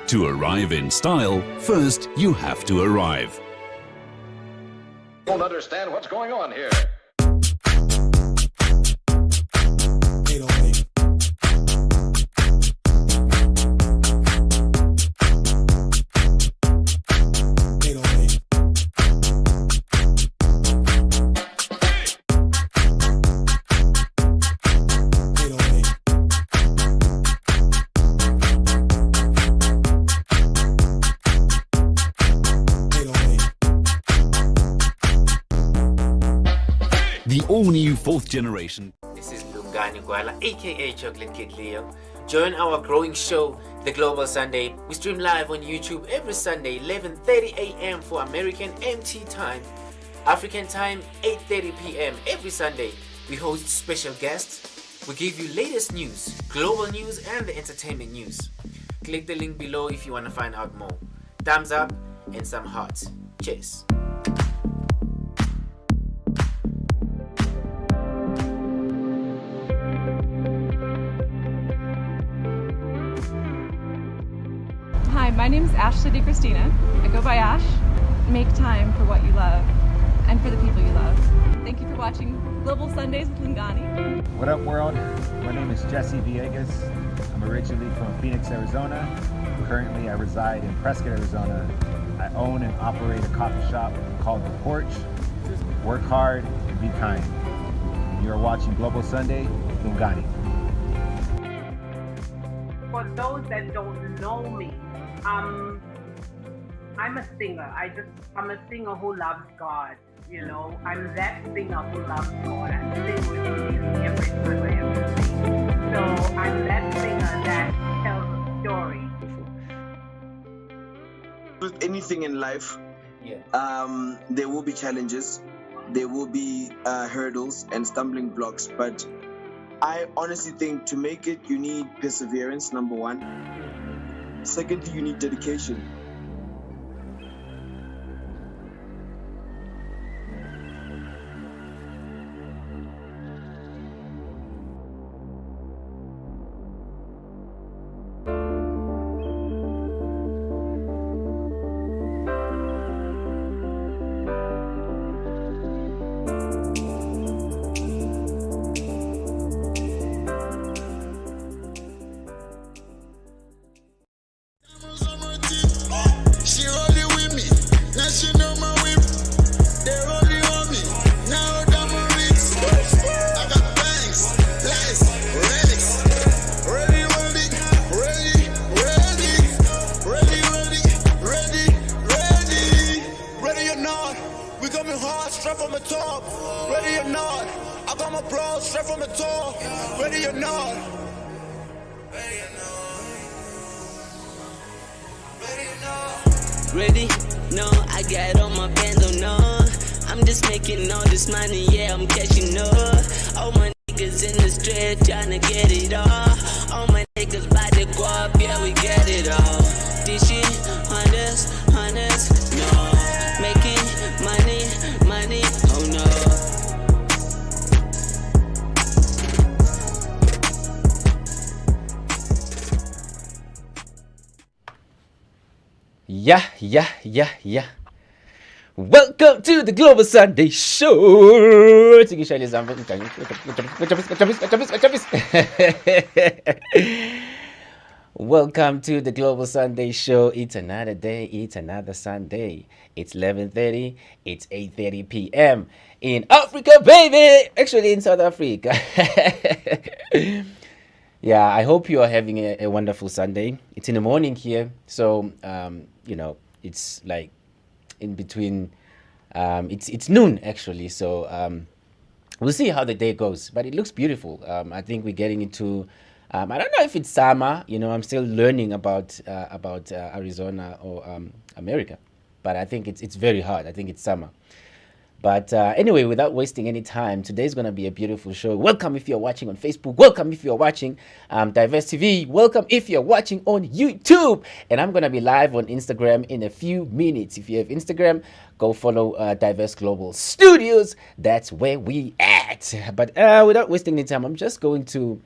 To arrive in style, first you have to arrive. Don't understand what's going on here. The all-new fourth generation. This is Lungani Gwala, aka Chocolate Kid Leo. Join our growing show, The Global Sunday. We stream live on YouTube every Sunday, 11:30 a.m. for American MT time. African time, 8:30 p.m. every Sunday. We host special guests. We give you latest news, global news, and the entertainment news. Click the link below if you want to find out more. Thumbs up and some hearts. Cheers. Hi, my name is Ashley Christina. I go by Ash. Make time for what you love and for the people you love. Thank you for watching Global Sundays with Lungani. What up, world? My name is Jesse Villegas. I'm originally from Phoenix, Arizona. Currently, I reside in Prescott, Arizona. I own and operate a coffee shop called The Porch. Work hard and be kind. You are watching Global Sunday with Lungani. For those that don't know me, I'm a singer. I'm a singer who loves God. You know, I'm that singer who loves God. I sing with Him every time I ever sing. So I'm that singer that tells a story. With anything in life, there will be challenges, there will be hurdles and stumbling blocks. But I honestly think to make it, you need perseverance, number one. Secondly, you need dedication. Ready? No, I got all my bands on, no. I'm just making all this money, yeah, I'm catching up. All my niggas in the street trying to get it all. All my niggas by the guap, yeah, we get it all. This shit, hunters, no. Making money, oh no. Yeah. Welcome to the Global Sunday Show. Welcome to the Global Sunday Show. It's another day. It's another Sunday. It's 11:30. It's 8:30 p.m. in Africa, baby. Actually, in South Africa. Yeah, I hope you are having a wonderful Sunday. It's in the morning here, so it's like in between. It's noon actually, so we'll see how the day goes. But it looks beautiful. I think we're getting into. I don't know if it's summer. I'm still learning about Arizona or America, but I think it's very hot. I think it's summer. But anyway, without wasting any time, today's going to be a beautiful show. Welcome if you're watching on Facebook. Welcome if you're watching Diverse TV. Welcome if you're watching on YouTube. And I'm going to be live on Instagram in a few minutes. If you have Instagram, go follow Diverse Global Studios. That's where we at. But without wasting any time, I'm just going to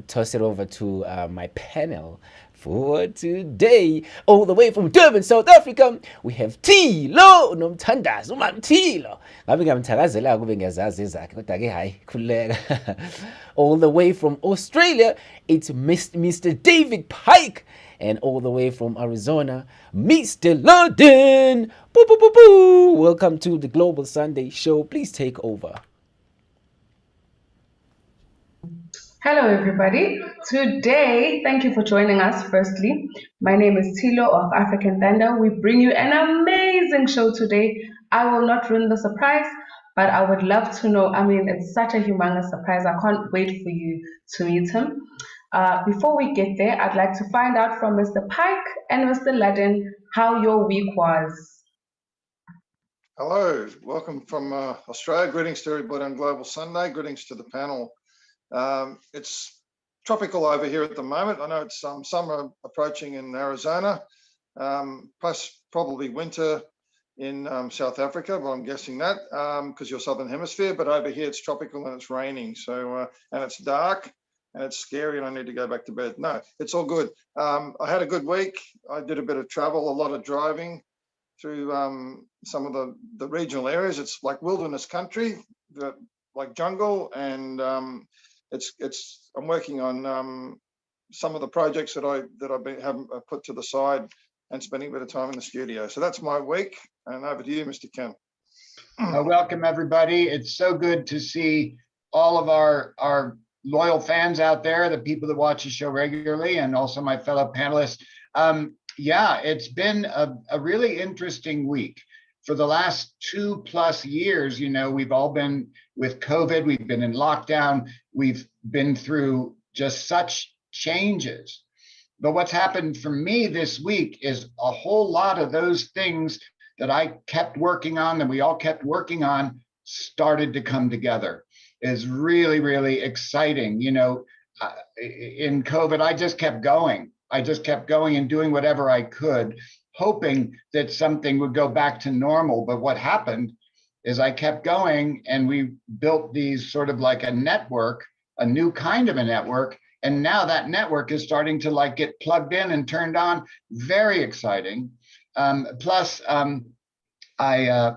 toss it over to my panel For today, all the way from Durban, South Africa, we have Tilo nomthandazo uMamthilo. Ngabe ngiyamthakazela kube ngiyazazi ezakhe kodwa ke hayi khuleka. All the way from Australia, it's Mr. David Pike. And all the way from Arizona, Mr. London. Boo, boo, boo, boo. Welcome to the Global Sunday Show. Please take over. Hello, everybody. Today, thank you for joining us. Firstly, my name is Tilo of African Thunder. We bring you an amazing show today. I will not ruin the surprise, but I would love to know. I mean, it's such a humongous surprise. I can't wait for you to meet him. Before we get there, I'd like to find out from Mr. Pike and Mr. Ludden how your week was. Hello, welcome from Australia. Greetings to everybody on Global Sunday. Greetings to the panel. It's tropical over here at the moment. I know it's summer approaching in Arizona, plus probably winter in South Africa, but I'm guessing that because you're Southern Hemisphere, but over here it's tropical and it's raining. So, and it's dark and it's scary and I need to go back to bed. No, it's all good. I had a good week. I did a bit of travel, a lot of driving through some of the regional areas. It's like wilderness country, like jungle, and I'm working on some of the projects that I've put to the side and spending a bit of time in the studio. So that's my week, and over to you, Mr. Ken. Welcome everybody. It's so good to see all of our loyal fans out there, the people that watch the show regularly, and also my fellow panelists. Yeah, it's been a really interesting week. For the last 2+ years, you know, we've all been with COVID, we've been in lockdown, we've been through just such changes. But what's happened for me this week is a whole lot of those things that I kept working on, that we all kept working on, started to come together. It's really, really exciting. You know, in COVID, I just kept going. I just kept going and doing whatever I could, hoping that something would go back to normal. But what happened is I kept going and we built these sort of like a network, a new kind of a network. And now that network is starting to like get plugged in and turned on. Very exciting. Plus, I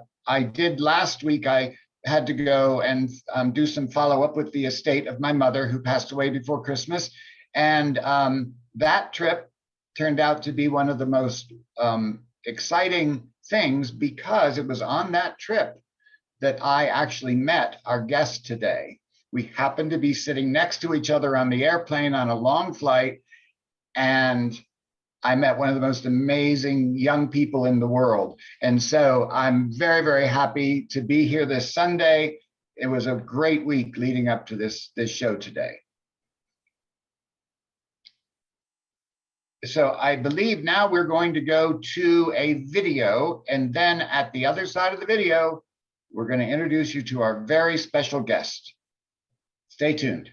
did last week, I had to go and do some follow-up with the estate of my mother who passed away before Christmas. And that trip turned out to be one of the most exciting things, because it was on that trip that I actually met our guest today. We happened to be sitting next to each other on the airplane on a long flight, and I met one of the most amazing young people in the world. And so I'm very, very happy to be here this Sunday. It was a great week leading up to this show today. So I believe now we're going to go to a video, and then at the other side of the video, we're going to introduce you to our very special guest. Stay tuned.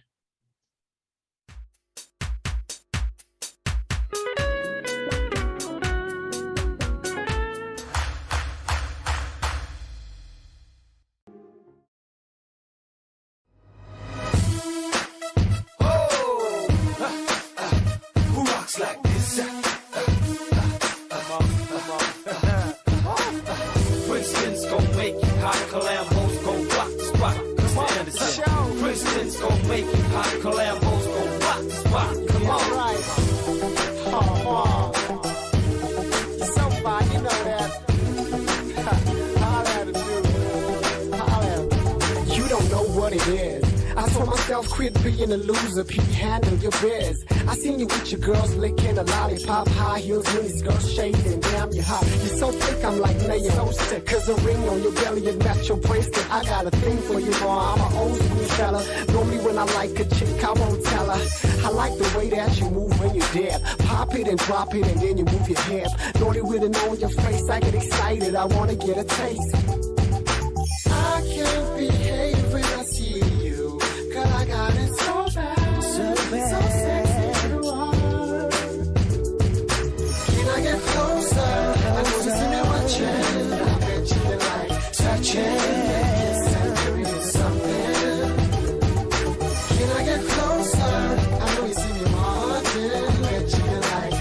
Quit being a loser, P, handle your biz. I seen you with your girls licking a lollipop, high heels, mini skirts, shades, and damn, you're hot. You're so thick, I'm like laying so sick. Cause a ring on your belly and match your bracelet. I got a thing for you, boy, I'm an old school fella. Normally when I like a chick, I won't tell her. I like the way that you move when you're dead. Pop it and drop it and then you move your head. Naughty with it on your face, I get excited, I wanna get a taste. I can't behave when I see you, cause I got it so bad, so sexy you are. Can I get closer? I know you see me watching. I bet you can like touching. Yes, I'm doing something. Can I get closer? I know you see me watching. I bet you can like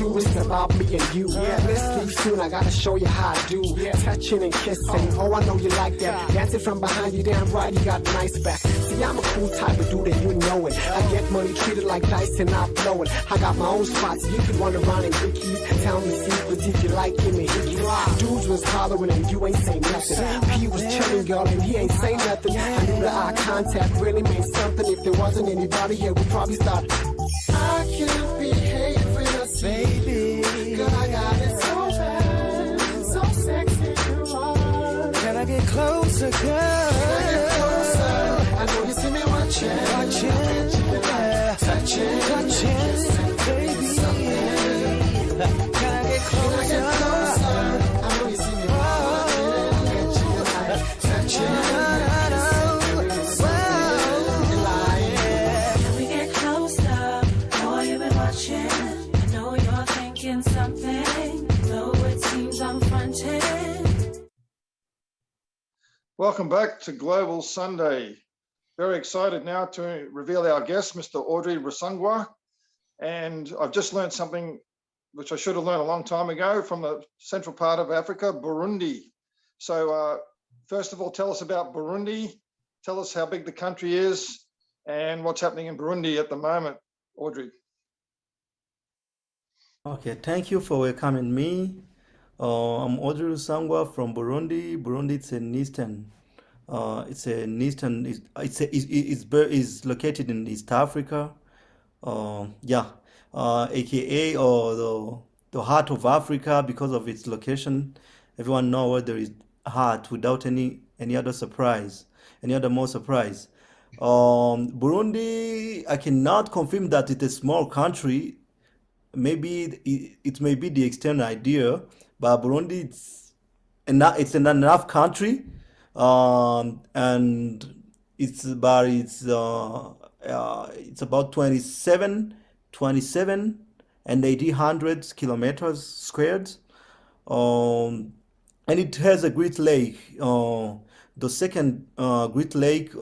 do, it's about me and you. Let's leave soon, I gotta show you how I do. Touching and kissing, oh I know you like that. Dancing from behind you, damn right, you got nice back. See, I'm a cool type of dude and you know it. I get money treated like dice and I blow it. I got my own spots, you could run around in quickies. Tell me secrets if you like, give me hickeys. Dudes was hollering and you ain't saying nothing. P was chilling, girl, and he ain't saying nothing. I knew the eye contact really meant something. If there wasn't anybody here, we'd probably start. I can't behave with us, baby. Girl, I got it so bad, so sexy you are. Can I get closer, girl? Can I get closer? I know you see me watching, touching, baby. Can I get closer? I know you see me watching, touching. Welcome back to Global Sunday. Very excited now to reveal our guest, Mr. Audry Rusangwa. And I've just learned something which I should have learned a long time ago from the central part of Africa, Burundi. So first of all, tell us about Burundi. Tell us how big the country is and what's happening in Burundi at the moment, Audry. Okay, thank you for welcoming me. I'm Audry Rusangwa from Burundi. Burundi, it's located in East Africa. AKA or the heart of Africa because of its location. Everyone know where there is heart without any other surprise, any other more surprise. Burundi, I cannot confirm that it's a small country. Maybe it may be the external idea, but Burundi it's an enough country, and it's about 27 and 800 kilometers squared, and it has a great lake, the second great lake,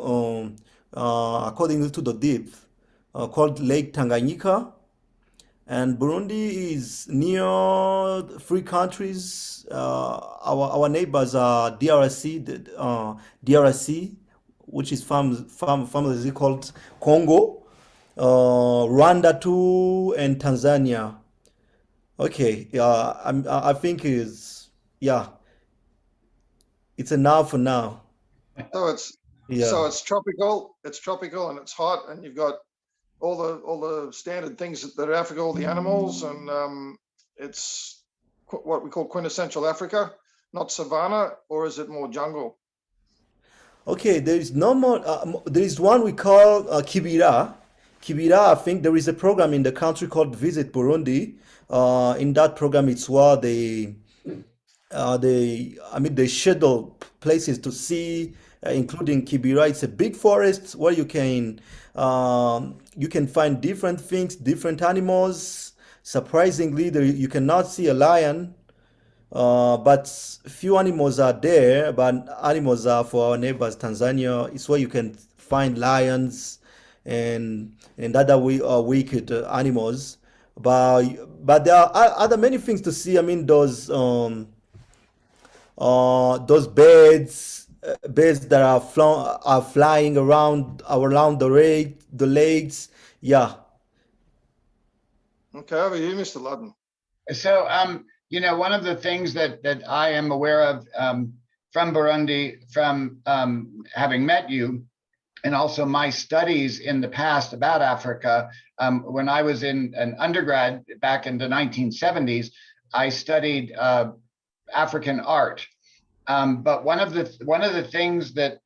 according to the deep, called Lake Tanganyika. And Burundi is near three countries. Our neighbors are DRC, which is famously called Congo, Rwanda too, and Tanzania. Okay, I think it's enough for now. So it's tropical. It's tropical and it's hot, and you've got all the standard things that are Africa, all the animals, and it's what we call quintessential Africa, not savanna, or is it more jungle? Okay, there is no more. There is one we call Kibira. Kibira, I think there is a program in the country called Visit Burundi. In that program, it's where they schedule places to see, including Kibira. It's a big forest where you can find different things, different animals. Surprisingly, you cannot see a lion, but few animals are there. But animals are for our neighbors, Tanzania. It's where you can find lions and other wicked animals. But there are other many things to see. I mean, those birds that are flying around the lakes. Yeah. Okay, over here, Mr. Ludden. So, one of the things that I am aware of from Burundi, from having met you, and also my studies in the past about Africa, when I was in an undergrad back in the 1970s, I studied African art. But one of the things that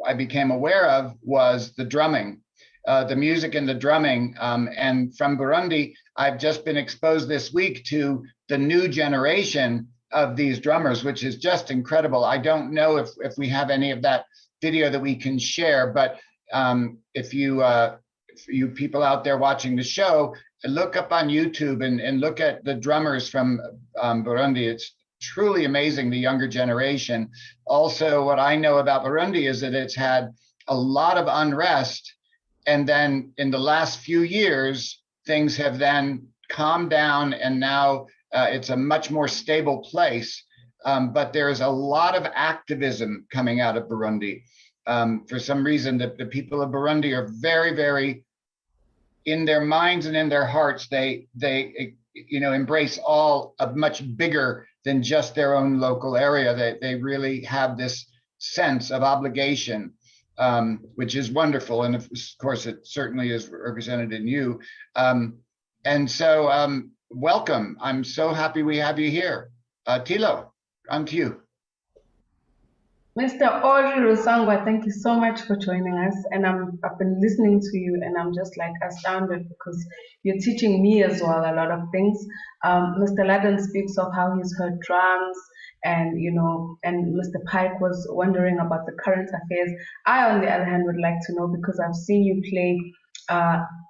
I became aware of was the drumming, the music and the drumming. And from Burundi, I've just been exposed this week to the new generation of these drummers, which is just incredible. I don't know if we have any of that video that we can share, but if you people out there watching the show, look up on YouTube and look at the drummers from Burundi. It's truly amazing, the younger generation. Also, what I know about Burundi is that it's had a lot of unrest, and then in the last few years, things have then calmed down, and now it's a much more stable place. But there's a lot of activism coming out of Burundi. For some reason, the people of Burundi are very, very, in their minds and in their hearts, they embrace all of much bigger than just their own local area. They really have this sense of obligation, which is wonderful. And of course, it certainly is represented in you. And so welcome. I'm so happy we have you here. Tilo, on to you. Mr. Audry Rusangwa, thank you so much for joining us. And I've been listening to you, and I'm just like astounded because you're teaching me as well a lot of things. Mr. Ladden speaks of how he's heard drums, and and Mr. Pike was wondering about the current affairs. I, on the other hand, would like to know, because I've seen you play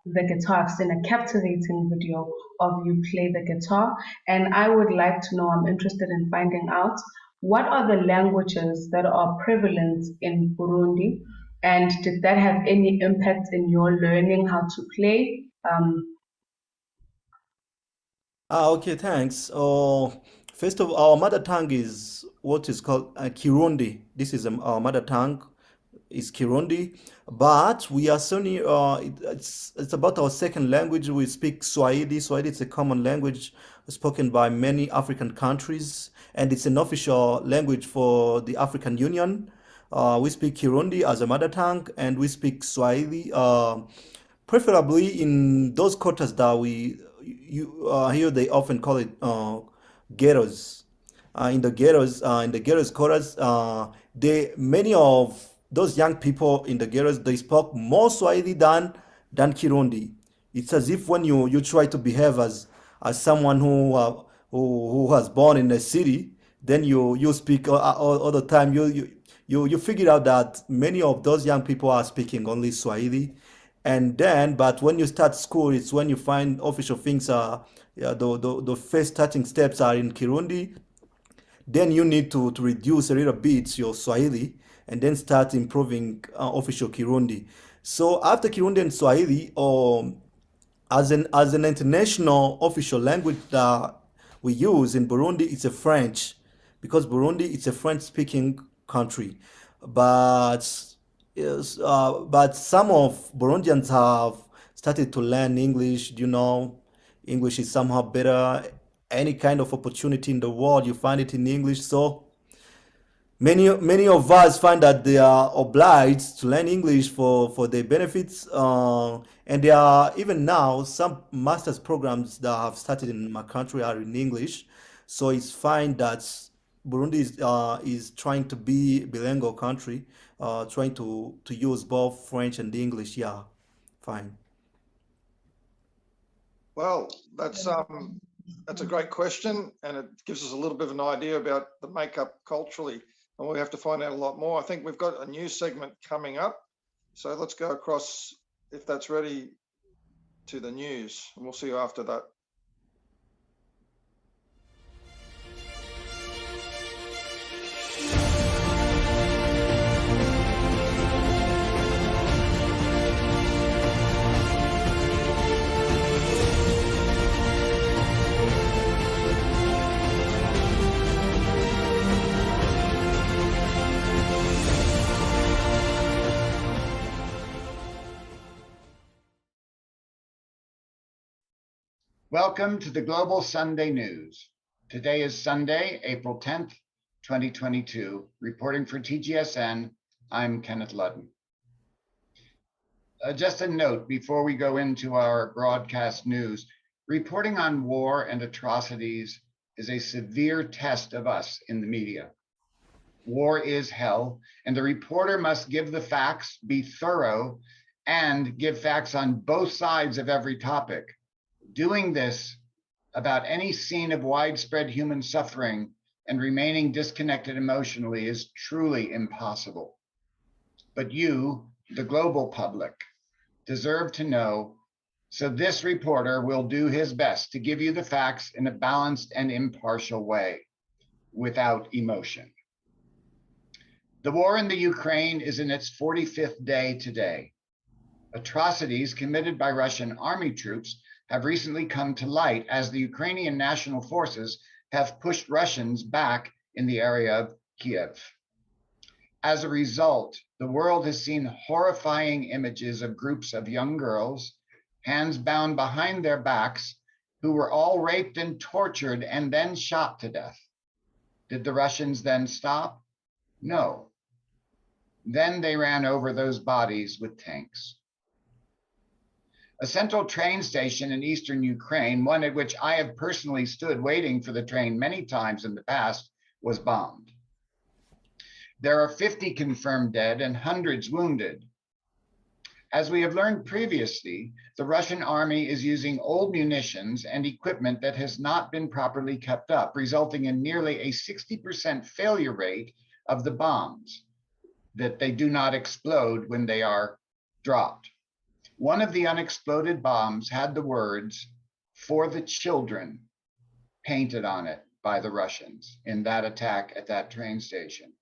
the guitar. I've seen a captivating video of you play the guitar, and I would like to know, I'm interested in finding out, what are the languages that are prevalent in Burundi, and did that have any impact in your learning how to play? Okay, thanks. First of all, our mother tongue is what is called Kirundi. This is our mother tongue, is Kirundi, but we are certainly it's about our second language. We speak Swahili. Swahili is a common language spoken by many African countries, and it's an official language for the African Union. We speak Kirundi as a mother tongue, and we speak Swahili, preferably in those quarters that here they often call it ghettos. In the ghettos quarters, many of those young people in the ghettos, they spoke more Swahili than Kirundi. It's as if when you try to behave as someone who was born in a city, then you speak all the time. You figure out that many of those young people are speaking only Swahili, but when you start school, it's when you find official things are the first starting steps are in Kirundi. Then you need to reduce a little bit your Swahili and then start improving official Kirundi. So after Kirundi and Swahili, as an international official language that we use in Burundi, it's a French, because Burundi is a French-speaking country. But some of Burundians have started to learn English. English is somehow better. Any kind of opportunity in the world, you find it in English. So many of us find that they are obliged to learn English for their benefits. And there are even now some master's programs that have started in my country are in English. So it's fine that Burundi is trying to be a bilingual country, trying to use both French and English. Yeah, fine. Well, that's a great question, and it gives us a little bit of an idea about the makeup culturally, and we have to find out a lot more. I think we've got a new segment coming up, so let's go across, if that's ready, to the news, and we'll see you after that. Welcome to the Global Sunday News. Today is Sunday, April 10th, 2022. Reporting for TGSN, I'm Kenneth Ludden. Just a note before we go into our broadcast news, reporting on war and atrocities is a severe test of us in the media. War is hell, and the reporter must give the facts, be thorough, and give facts on both sides of every topic. Doing this about any scene of widespread human suffering and remaining disconnected emotionally is truly impossible. But you, the global public, deserve to know, so this reporter will do his best to give you the facts in a balanced and impartial way, without emotion. The war in the Ukraine is in its 45th day today. Atrocities committed by Russian army troops have recently come to light as the Ukrainian national forces have pushed Russians back in the area of Kiev. As a result, the world has seen horrifying images of groups of young girls, hands bound behind their backs, who were all raped and tortured and then shot to death. Did the Russians then stop? No. Then they ran over those bodies with tanks. A central train station in eastern Ukraine, one at which I have personally stood waiting for the train many times in the past, was bombed. There are 50 confirmed dead and hundreds wounded. As we have learned previously, the Russian army is using old munitions and equipment that has not been properly kept up, resulting in nearly a 60% failure rate of the bombs, that they do not explode when they are dropped. One of the unexploded bombs had the words, "For the children," painted on it by the Russians in that attack at that train station.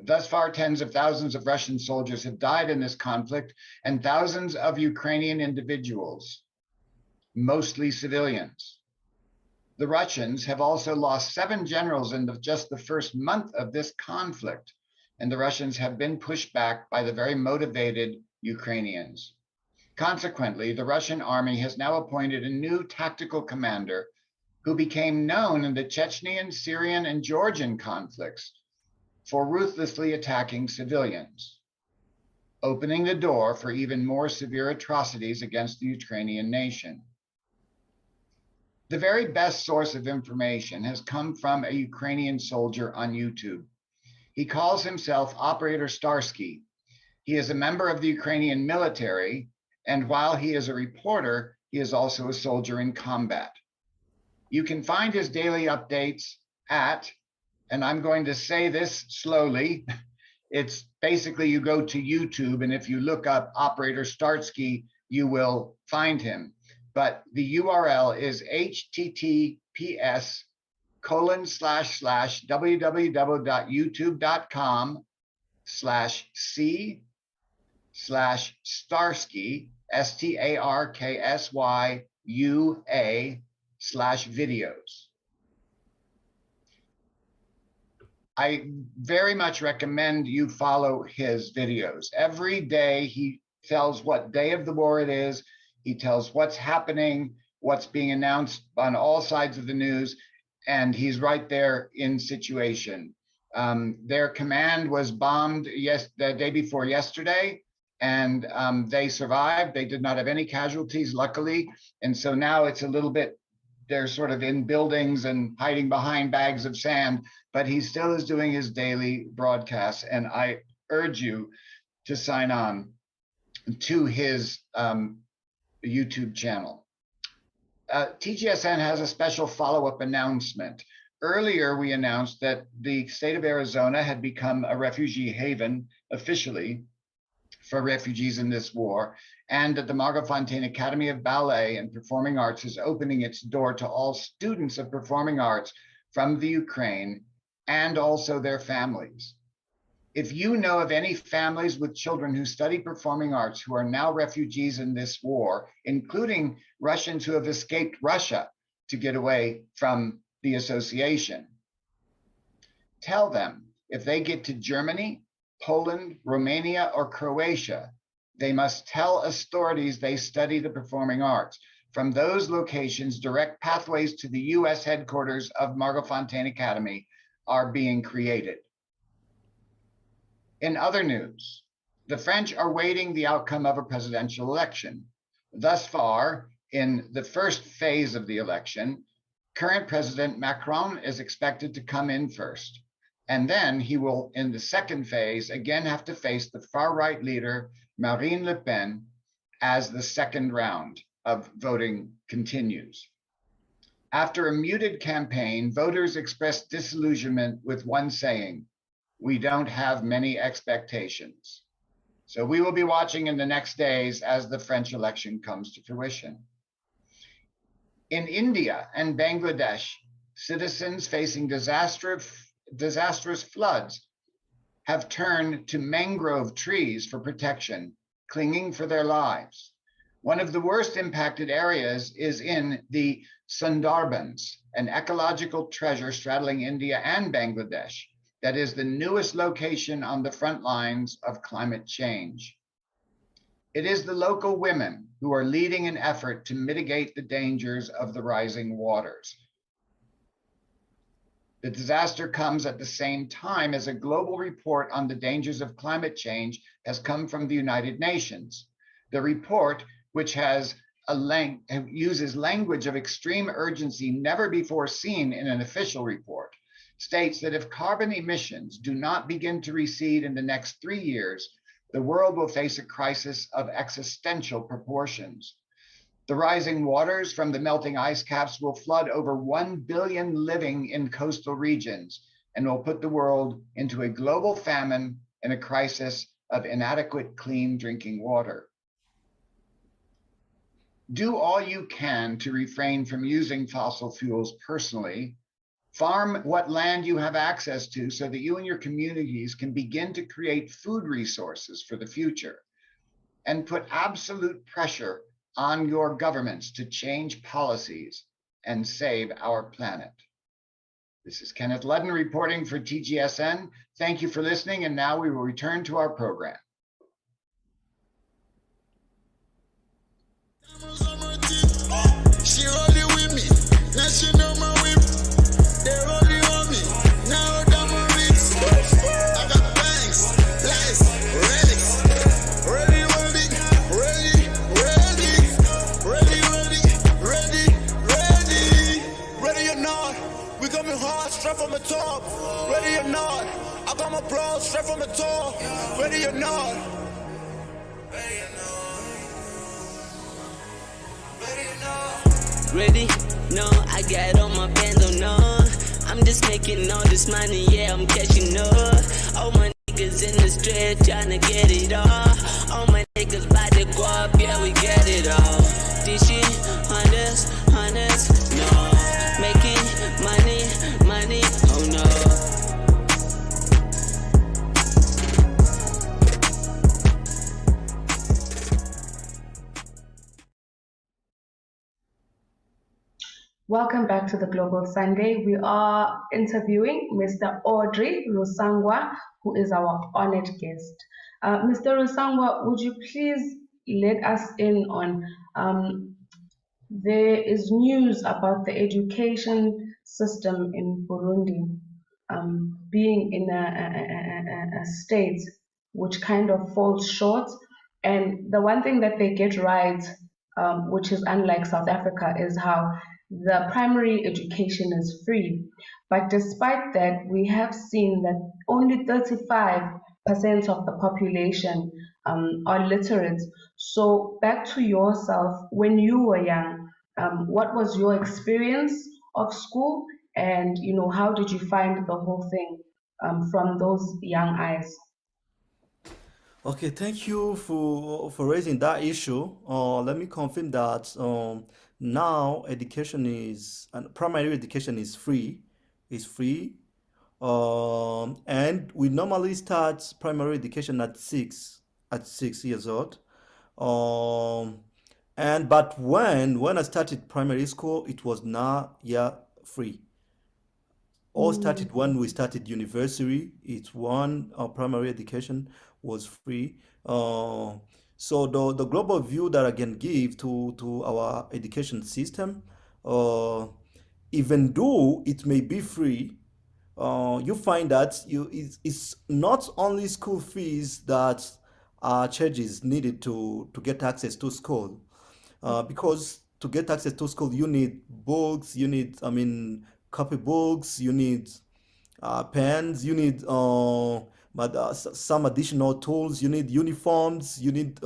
Thus far, tens of thousands of Russian soldiers have died in this conflict, and thousands of Ukrainian individuals, mostly civilians. The Russians have also lost 7 generals in just the first month of this conflict, and the Russians have been pushed back by the very motivated Ukrainians. Consequently, the Russian army has now appointed a new tactical commander who became known in the Chechnyan, Syrian, and Georgian conflicts for ruthlessly attacking civilians, opening the door for even more severe atrocities against the Ukrainian nation. The very best source of information has come from a Ukrainian soldier on YouTube. He calls himself Operator Starsky. He is a member of the Ukrainian military, and while he is a reporter, he is also a soldier in combat. You can find his daily updates at, and I'm going to say this slowly, it's basically you go to YouTube, and if you look up Operator Starsky, you will find him. But the URL is https://www.youtube.com/c/Starsky, STARKSYUA/videos. I very much recommend you follow his videos. Every day he tells what day of the war it is. He tells what's happening, what's being announced on all sides of the news, and he's right there in situation. Their command was bombed the day before yesterday, and they survived. They did not have any casualties, luckily. And so now it's a little bit, they're sort of in buildings and hiding behind bags of sand, but he still is doing his daily broadcasts. And I urge you to sign on to his YouTube channel. TGSN has a special follow-up announcement. Earlier, we announced that the state of Arizona had become a refugee haven officially for refugees in this war, and that the Margot Fonteyn Academy of Ballet and Performing Arts is opening its door to all students of performing arts from the Ukraine and also their families. If you know of any families with children who study performing arts who are now refugees in this war, including Russians who have escaped Russia to get away from the association, tell them if they get to Germany, Poland, Romania, or Croatia, they must tell authorities they study the performing arts. From those locations, direct pathways to the US headquarters of Margot Fonteyn Academy are being created. In other news, the French are waiting the outcome of a presidential election. Thus far, in the first phase of the election, current President Macron is expected to come in first. And then he will, in the second phase, again have to face the far-right leader, Marine Le Pen, as the second round of voting continues. After a muted campaign, voters expressed disillusionment with one saying, "We don't have many expectations." So we will be watching in the next days as the French election comes to fruition. In India and Bangladesh, citizens facing disastrous floods have turned to mangrove trees for protection, clinging for their lives. One of the worst impacted areas is in the Sundarbans, an ecological treasure straddling India and Bangladesh that is the newest location on the front lines of climate change. It is the local women who are leading an effort to mitigate the dangers of the rising waters. The disaster comes at the same time as a global report on the dangers of climate change has come from the United Nations. The report, which has uses language of extreme urgency never before seen in an official report, states that if carbon emissions do not begin to recede in the next 3 years, the world will face a crisis of existential proportions. The rising waters from the melting ice caps will flood over 1 billion living in coastal regions and will put the world into a global famine and a crisis of inadequate clean drinking water. Do all you can to refrain from using fossil fuels personally. Farm what land you have access to so that you and your communities can begin to create food resources for the future, and put absolute pressure on your governments to change policies and save our planet. This is Kenneth Ludden reporting for TGSN. Thank you for listening, and now we will return to our program. She rolling with me, now she know my whip. They rolling on me, now down my wrist. I got bangs, lights, relics. Ready, ready, ready, ready, ready, ready, ready, ready or not, we coming hard, straight from the top. Ready or not, I got my bros straight from the top. Ready or not, ready or not. Ready? No, I got on my bando, no. I'm just making all this money, yeah, I'm cashing up. All my niggas in the street tryna get it all. All my niggas by the guap, yeah, we get it all. This shit, hundreds, no. Making money, oh no. Welcome back to the Global Sunday. We are interviewing Mr. Audry Rusangwa, who is our honored guest. Mr. Rusangwa, would you please let us in on there is news about the education system in Burundi being in a state which kind of falls short. And the one thing that they get right, which is unlike South Africa, is how the primary education is free. But despite that, we have seen that only 35% of the population are literate. So back to yourself, when you were young, what was your experience of school, and how did you find the whole thing from those young eyes? Okay, thank you for raising that issue. Let me confirm that now education is and primary education is free, and we normally start primary education at 6 years old. But when I started primary school, it was not yet free. All started when we started university. It's one primary education was free. So the global view that I can give to our education system, even though it may be free, you find that it's not only school fees that charges needed to get access to school, because to get access to school you need books, you need copybooks, you need pens, you need some additional tools, you need uniforms, you need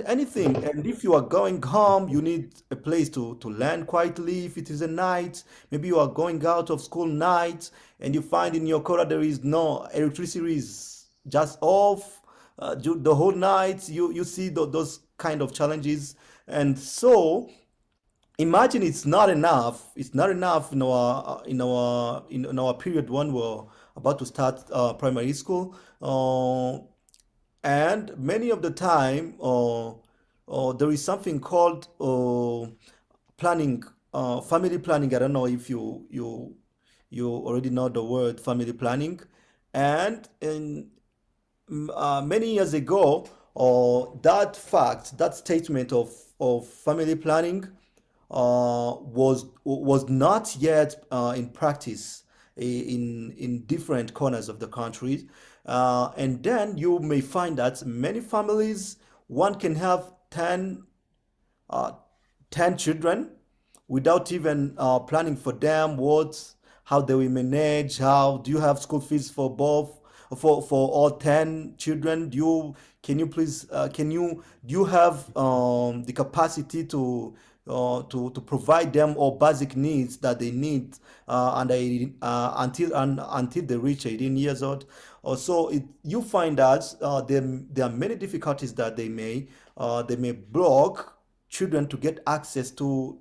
anything. And if you are going home, you need a place to land quietly. If it is a night, maybe you are going out of school night and you find in your corner there is no electricity, is just off the whole night. You see those kind of challenges. And so imagine it's not enough in our period when we're about to start primary school, and many of the time there is something called planning, family planning. I don't know if you already know the word family planning, and many years ago, that statement of family planning was not yet in practice in different corners of the country. And then you may find that many families, one can have uh, 10 children without even planning for them, how they will manage, how do you have school fees for both, for all 10 children? Can you please, do you have the capacity to provide them all basic needs that they need until they reach 18 years old? Also, you find that there are many difficulties that they may block children to get access to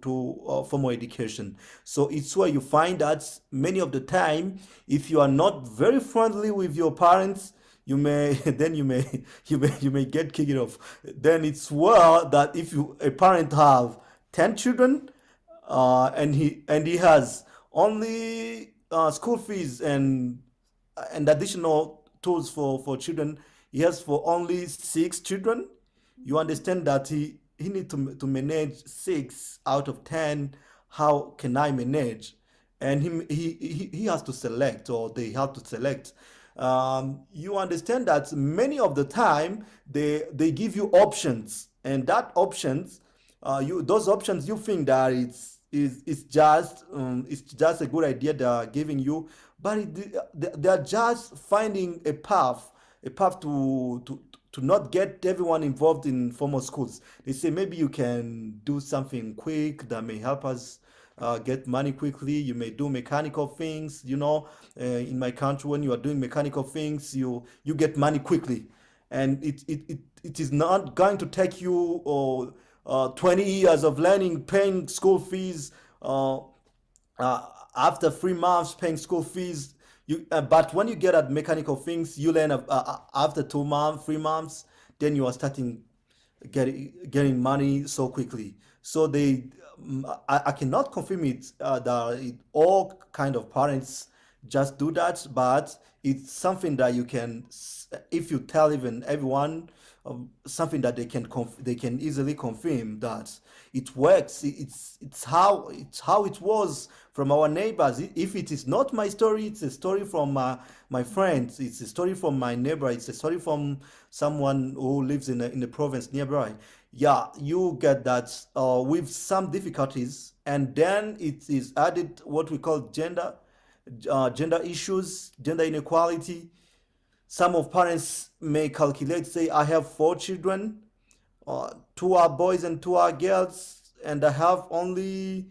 formal education. So it's where you find that many of the time, if you are not very friendly with your parents, you may then you may get kicked off. Then it's well that if a parent have 10 children, and he has only school fees and additional tools for children, he has for only 6 children. You understand that he need to manage 6 out of 10. How can I manage? And he has to select, or they have to select. You understand that many of the time they give you options, and that options, you those options, you think that it's just a good idea they are giving you, but they are just finding a path to not get everyone involved in formal schools. They say maybe you can do something quick that may help us get money quickly. You may do mechanical things. In my country, when you are doing mechanical things, you get money quickly, and it is not going to take you 20 years of learning, paying school fees. After 3 months paying school fees, but when you get at mechanical things, you learn after 2 months, 3 months, then you are starting getting money so quickly. So I cannot confirm it that all kind of parents just do that, but it's something that you can, if you tell even everyone, something that they can easily confirm that it works. It's how it was from our neighbors. If it is not my story, it's a story from my friends. It's a story from my neighbor. It's a story from someone who lives in the province nearby. Yeah, you get that with some difficulties, and then it is added what we call gender issues, gender inequality. Some of parents may calculate, say, I have 4 children, 2 are boys and 2 are girls, and I have only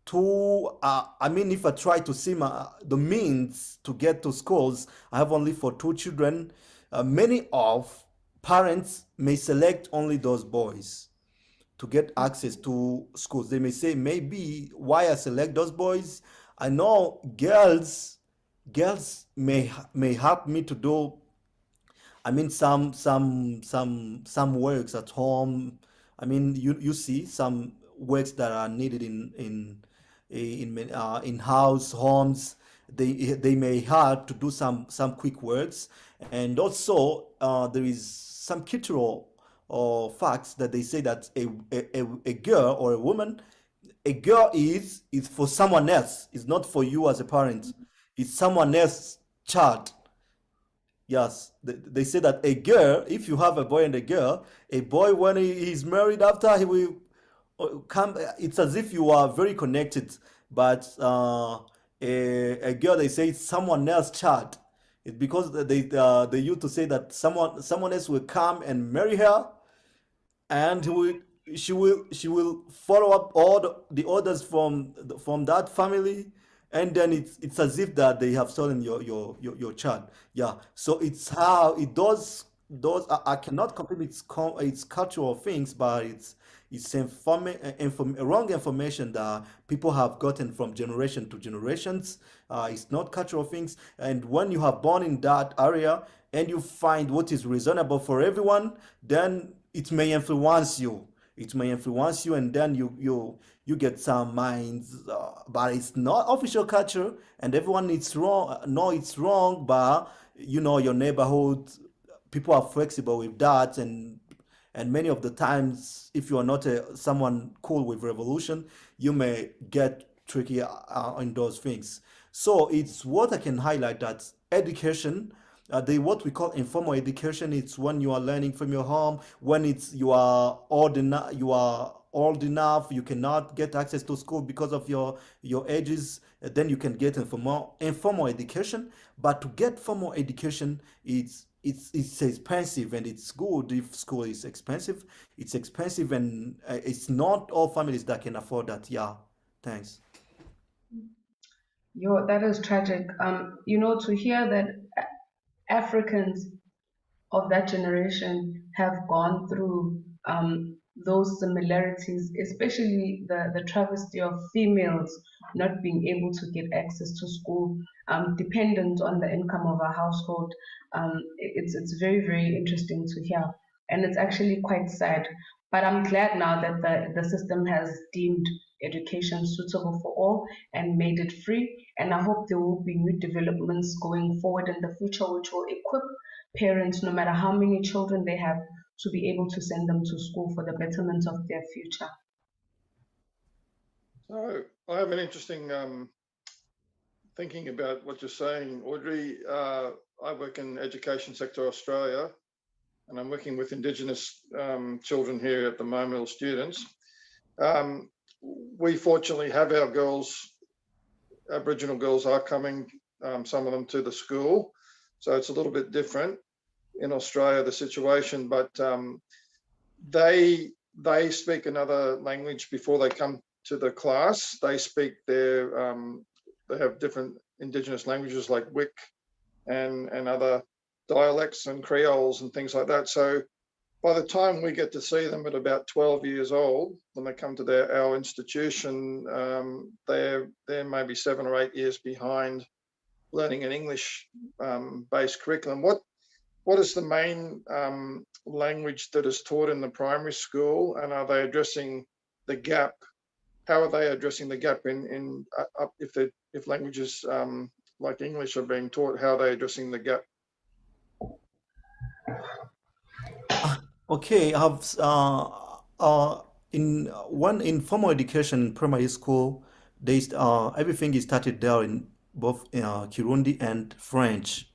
two. I mean, if I try to see the means to get to schools, I have only for 2 children. Many of parents may select only those boys to get access to schools. They may say, maybe why I select those boys. I know girls may help me to do, I mean, some works at home. I mean, you see some works that are needed in house homes. They may help to do some quick works, and also there is some cultural facts that they say that a girl or a woman, a girl is for someone else. It's not for you as a parent. It's someone else's child. Yes, they say that a girl, if you have a boy and a girl, a boy when he is married, after he will come, it's as if you are very connected. But a girl, they say it's someone else's child. It's because they used to say that someone else will come and marry her, and she will follow up all the orders from that family, and then it's as if that they have stolen your child. Yeah, so it's how it does. Those I cannot compare its cultural things, but It's wrong information that people have gotten from generation to generations. It's not cultural things. And when you have born in that area and you find what is reasonable for everyone, then it may influence you. It may influence you, and then you get some minds, but it's not official culture, and everyone it's wrong. No, it's wrong, but your neighborhood people are flexible with that, and many of the times, if you are not someone cool with revolution, you may get tricky in those things. So it's what I can highlight that education, the what we call informal education, it's when you are learning from your home, when you are old enough, you cannot get access to school because of your ages, then you can get informal education. But to get formal education, it's expensive, and it's good if school is expensive. It's expensive, and it's not all families that can afford that. Yeah, thanks. That is tragic. To hear that Africans of that generation have gone through those similarities, especially the travesty of females not being able to get access to school, dependent on the income of a household. It's very, very interesting to hear. And it's actually quite sad. But I'm glad now that the system has deemed education suitable for all and made it free. And I hope there will be new developments going forward in the future which will equip parents, no matter how many children they have, to be able to send them to school for the betterment of their future. So I have an interesting thinking about what you're saying, Audrey. I work in education sector Australia, and I'm working with Indigenous children here at the moment, or students. We fortunately have our girls, Aboriginal girls are coming, some of them to the school. So it's a little bit different in Australia, the situation, but they speak another language before they come to the class. They speak they have different Indigenous languages like Wik and other dialects and Creoles and things like that. So by the time we get to see them at about 12 years old, when they come to our institution, they're maybe 7 or 8 years behind learning an English-based curriculum. What is the main language that is taught in the primary school, and are they addressing the gap? How are they addressing the gap if languages like English are being taught? How are they addressing the gap? Okay, I have in formal education in primary school, everything is started there in both Kirundi and French.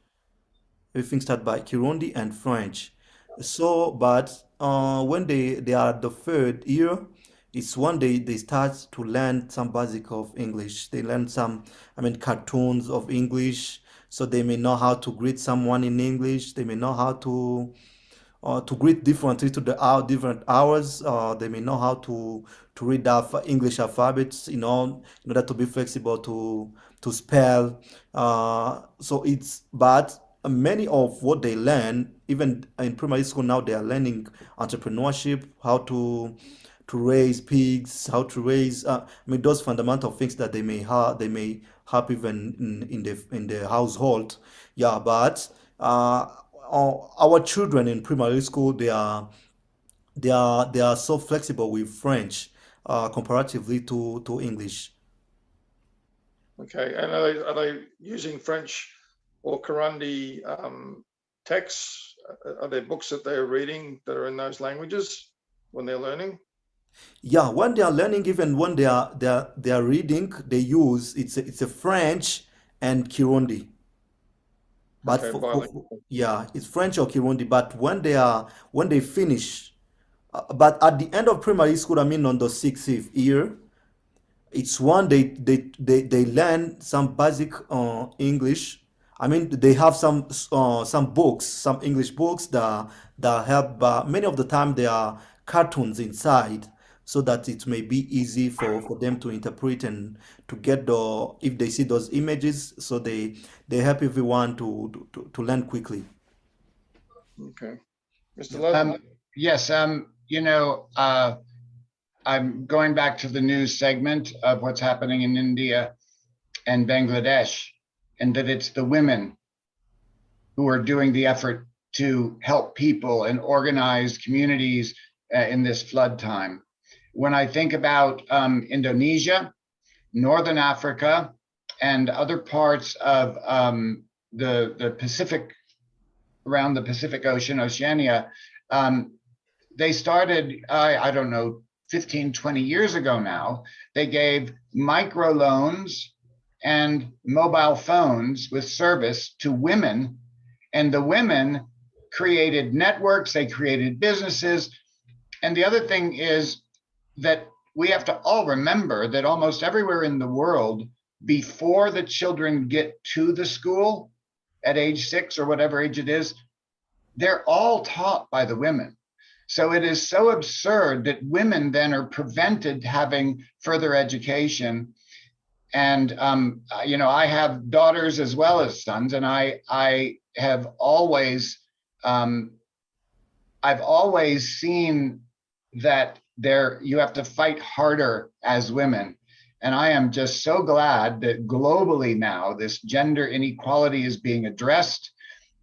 Everything started by Kirundi and French. So, but when they are the third year, it's one day they start to learn some basic of English. They learn some, cartoons of English. So they may know how to greet someone in English. They may know how to greet differently to different hours. They may know how to read the English alphabets, in order to be flexible to spell. But many of what they learn, even in primary school now, they are learning entrepreneurship, how to raise pigs, how to raise, those fundamental things that they may have even in the household. Yeah, but our children in primary school, they are so flexible with French, comparatively to English. Okay, and are they using French or Kirundi texts? Are there books that they're reading that are in those languages when they're learning? Yeah, when they are learning, even when they are reading, they use it's a French and Kirundi. But Okay, yeah, it's French or Kirundi. But when they finish, but at the end of primary school, on the 6th year, it's one they learn some basic English. They have some books, some English books that help. Many of the time, there are cartoons inside, so that it may be easy for them to interpret and to get if they see those images, so they help everyone to learn quickly. Okay, Mr. Love. Yes, I'm going back to the news segment of what's happening in India and Bangladesh, and that it's the women who are doing the effort to help people and organize communities in this flood time. When I think about Indonesia, Northern Africa, and other parts of the Pacific, around the Pacific Ocean, Oceania, they started, I don't know, 15, 20 years ago now. They gave microloans and mobile phones with service to women, and the women created networks, they created businesses. And the other thing is that we have to all remember that almost everywhere in the world, before the children get to the school at age 6 or whatever age it is, they're all taught by the women. So it is so absurd that women then are prevented having further education. And I have daughters as well as sons, and I have always I've always seen that you have to fight harder as women. And I am just so glad that globally now this gender inequality is being addressed,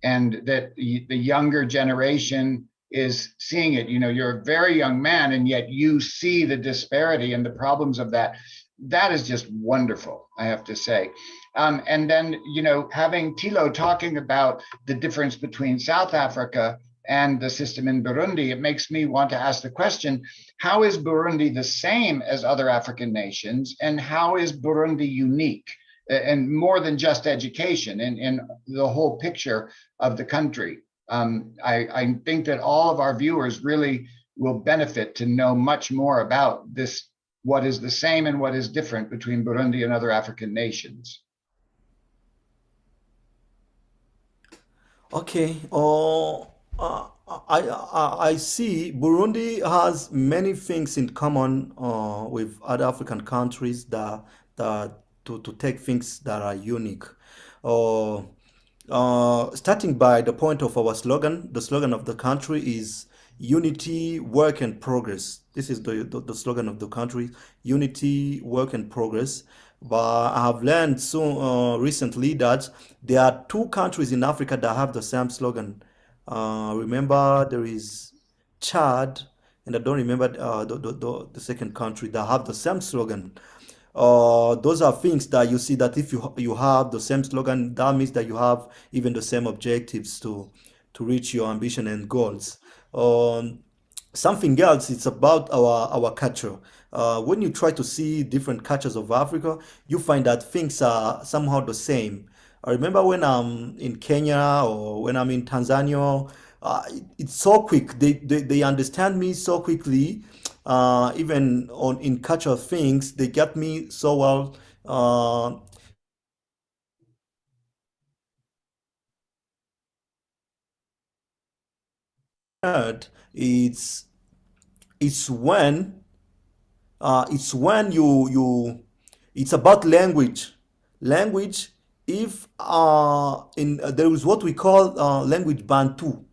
and that the younger generation is seeing it. You're a very young man, and yet you see the disparity and the problems of that. That is just wonderful, I have to say. And then, having Thilo talking about the difference between South Africa and the system in Burundi, it makes me want to ask the question, how is Burundi the same as other African nations, and how is Burundi unique, and more than just education, in the whole picture of the country? I think that all of our viewers really will benefit to know much more about this, what is the same and what is different between Burundi and other African nations. Okay. I see Burundi has many things in common with other African countries to take things that are unique. Starting by the point of our slogan, the slogan of the country is unity, work, and progress. This is the slogan of the country: unity, work, and progress. But I have learned recently that there are two countries in Africa that have the same slogan. Remember, there is Chad, and I don't remember the second country that have the same slogan. Those are things that you see that if you have the same slogan, that means that you have even the same objectives to reach your ambition and goals. Something else, it's about our culture. When you try to see different cultures of Africa, you find that things are somehow the same. I remember when I'm in Kenya or when I'm in Tanzania, it's so quick. They understand me so quickly. Even in cultural things, they get me so well. It's it's when it's about language. If in there is what we call language bantu.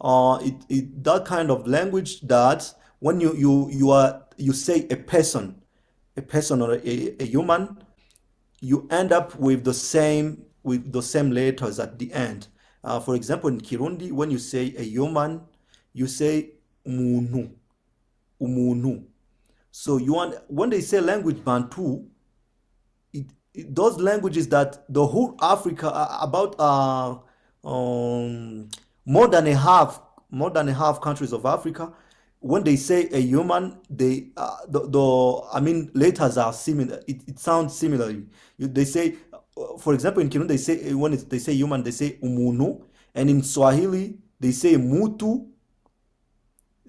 That kind of language that when you say a person or a human, you end up with the same letters at the end. For example, in Kirundi, when you say a human, you say umuntu, umuntu. So when they say language Bantu, those languages that the whole Africa, about more than a half countries of Africa, when they say a human, they letters are similar. It sounds similarly. They say, for example, in Kirundi they say, they say human, they say umunu, and in Swahili they say mutu.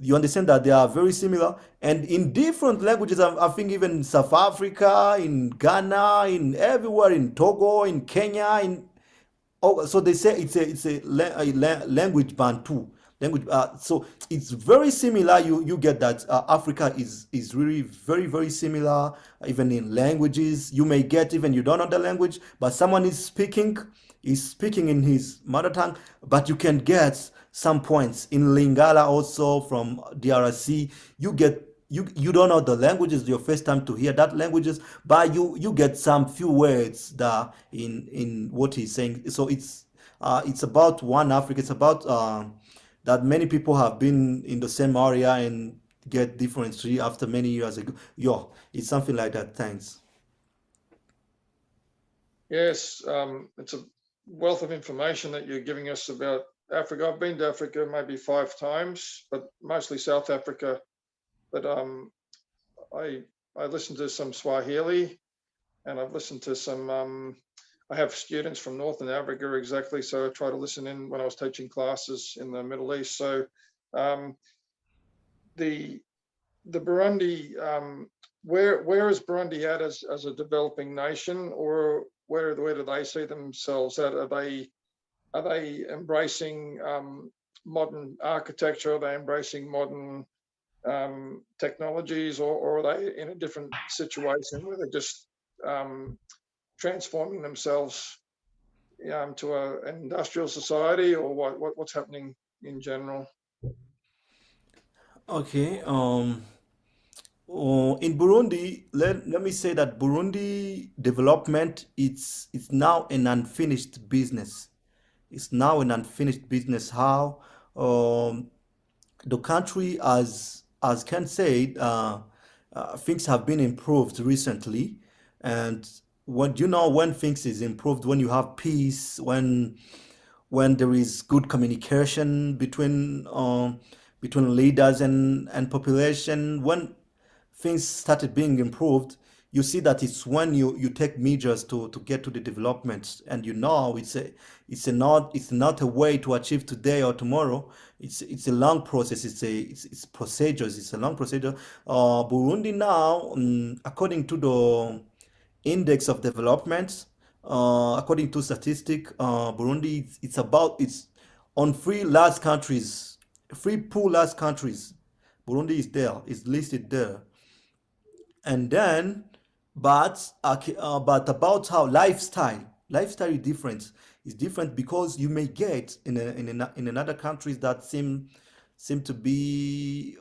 You understand that they are very similar, and in different languages. I think even in South Africa, in Ghana, in everywhere, in Togo, in Kenya, so they say it's a language Bantu language. So it's very similar. You get that Africa is really very very similar. Even in languages, you may get, even you don't know the language, but someone is speaking, is speaking in his mother tongue, but you can get some points in Lingala also from DRC. You get you don't know the languages, your first time to hear that languages, but you get some few words that in what he's saying. So it's about one Africa. It's about that many people have been in the same area and get different tree after many years ago. Yo, it's something like that. Thanks. Yes, it's a wealth of information that you're giving us about Africa. I've been to Africa maybe 5 times, but mostly South Africa. But I listened to some Swahili, and I've listened to some. I have students from Northern Africa exactly, so I try to listen in when I was teaching classes in the Middle East. So the Burundi, where is Burundi at as a developing nation, or where do they see themselves at? Are they embracing modern architecture? Are they embracing modern technologies, or are they in a different situation where they're just transforming themselves to an industrial society, or what's happening in general? Okay. In Burundi, let me say that Burundi development it's now an unfinished business. It's now an unfinished business. How the country, as Ken said, things have been improved recently, and when things is improved, when you have peace, when there is good communication between leaders and population, when things started being improved, you see that it's when you take measures to get to the development, and it's not a way to achieve today or tomorrow. It's a long process. It's procedures. It's a long procedure. Burundi now, according to the index of development, according to statistic, Burundi it's on three large countries, three poor large countries. Burundi is there, is listed there. And then but about how lifestyle is different. It's different because you may get in another countries that seem to be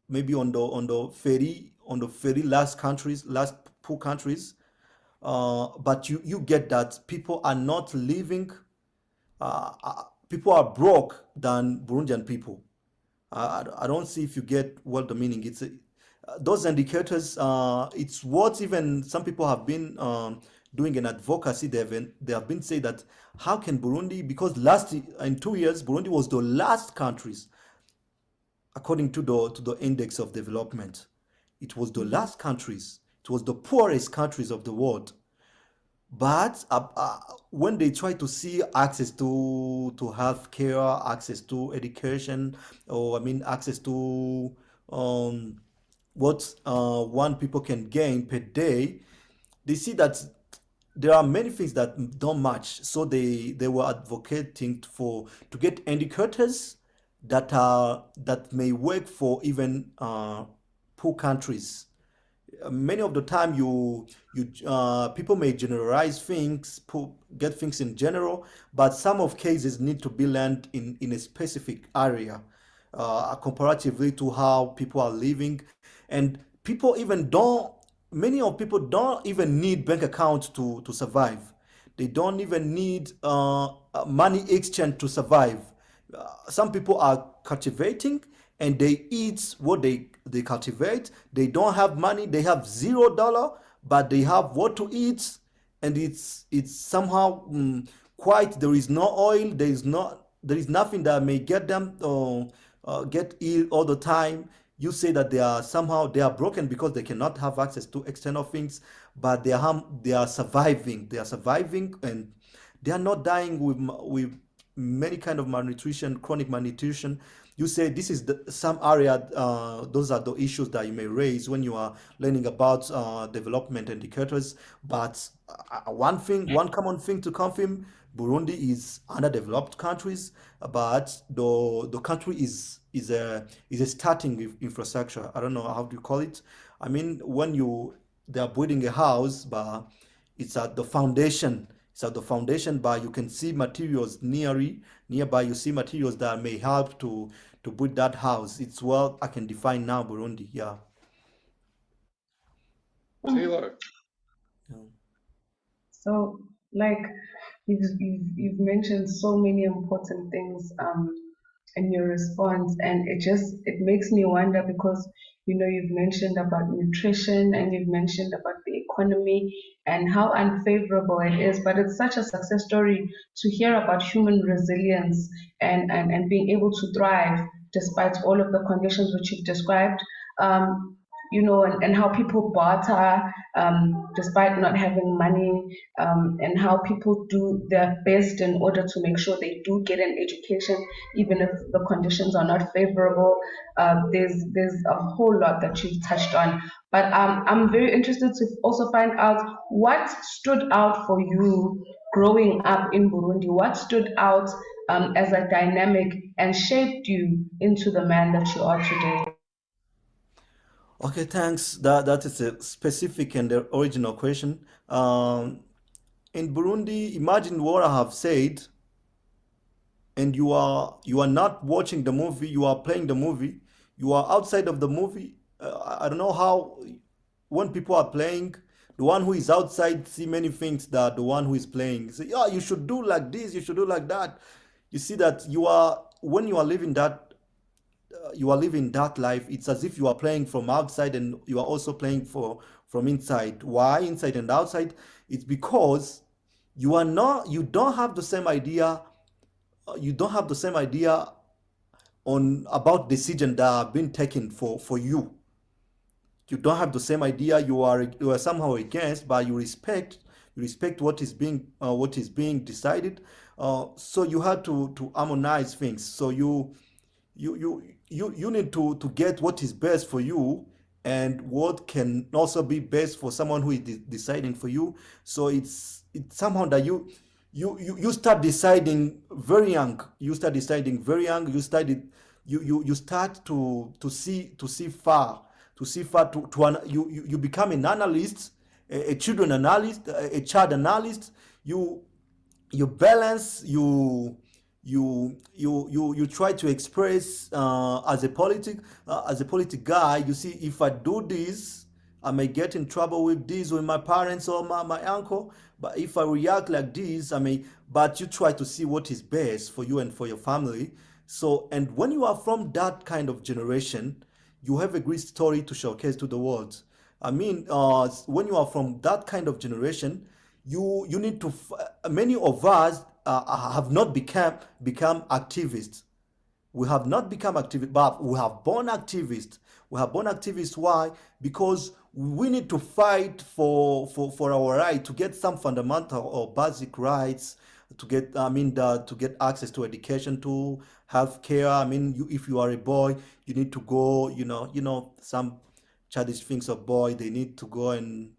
maybe on the very last poor countries, but you get that people are not living, people are broke than Burundian people. I don't see if you get what the meaning. Those indicators. It's what even some people have been doing an advocacy. They have been saying that how can Burundi, because in 2 years Burundi was the last countries according to the index of development. It was the last countries. It was the poorest countries of the world. But when they try to see access to healthcare, access to education, or I mean access to what one people can gain per day, they see that there are many things that don't match. So they were advocating to get indicators that may work for even poor countries. Many of the time people may generalize things, get things in general, but some of cases need to be learned in a specific area, comparatively to how people are living. And people even don't many of people don't even need bank accounts to survive. They don't even need money exchange to survive. Some people are cultivating and they eat what they cultivate. They don't have money. They have $0, but they have what to eat, and it's somehow quite. There is no oil. There is nothing that may get them get ill all the time. You say that they are broken because they cannot have access to external things, but they are surviving. They are surviving, and they are not dying with many kind of malnutrition, chronic malnutrition. You say this is some area. Those are the issues that you may raise when you are learning about development indicators. But one common thing to confirm: Burundi is underdeveloped countries, but the country is a starting infrastructure. I don't know how do you call it. I mean, when they are building a house, but it's at the foundation. So the foundation, but you can see materials nearby. You see materials that may help to build that house. It's what I can define now, Burundi. Yeah. Tilo. So, like, you've mentioned so many important things in your response, and it makes me wonder because you've mentioned about nutrition and you've mentioned about the economy and how unfavorable it is, but it's such a success story to hear about human resilience and being able to thrive despite all of the conditions which you've described. And how people barter despite not having money, and how people do their best in order to make sure they do get an education, even if the conditions are not favorable. There's a whole lot that you've touched on, but I'm very interested to also find out what stood out for you growing up in Burundi. What stood out as a dynamic and shaped you into the man that you are today? Okay, thanks. That is a specific and the original question. In Burundi, imagine what I have said, and you are not watching the movie. You are playing the movie. You are outside of the movie. I don't know how when people are playing, the one who is outside see many things that the one who is playing say, yeah, you should do like this. You should do like that. You see that you are when you are living that life. It's as if you are playing from outside and you are also playing from inside. Why inside and outside? It's because you don't have the same idea. You don't have the same idea on about decision that have been taken for you. You don't have the same idea. You are somehow against, but you respect what is being decided. So you have to harmonize things. So you need to get what is best for you and what can also be best for someone who is deciding for you. So it's somehow that you start deciding very young. You start deciding very young. You start to see far, you become an analyst, a children analyst, a child analyst. You balance, you try to express as a politic guy. You see, if I do this, I may get in trouble with this with my parents or my uncle. But if I react like this, but you try to see what is best for you and for your family. So, and when you are from that kind of generation, you have a great story to showcase to the world. When you are from that kind of generation, you need to. Many of us have not become activists. We have not become activists, but we have born activists. We have born activists. Why? Because we need to fight for our right to get some fundamental or basic rights to get. To get access to education, to healthcare. If you are a boy, you need to go. Some childish things of boy. They need to go and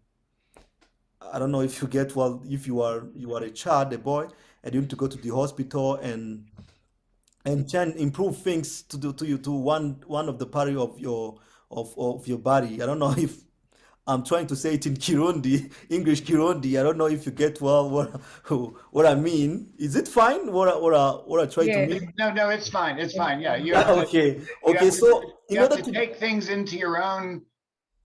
I don't know if you get well. If you are a child, a boy, and you need to go to the hospital and can improve things to you to one of the part of your body. I don't know if I'm trying to say it in Kirundi, English Kirundi. I don't know if you get well what I mean. Is it fine? What I try to mean? No, it's fine. It's fine. Yeah, you have to, okay. So in you have order to take things into your own.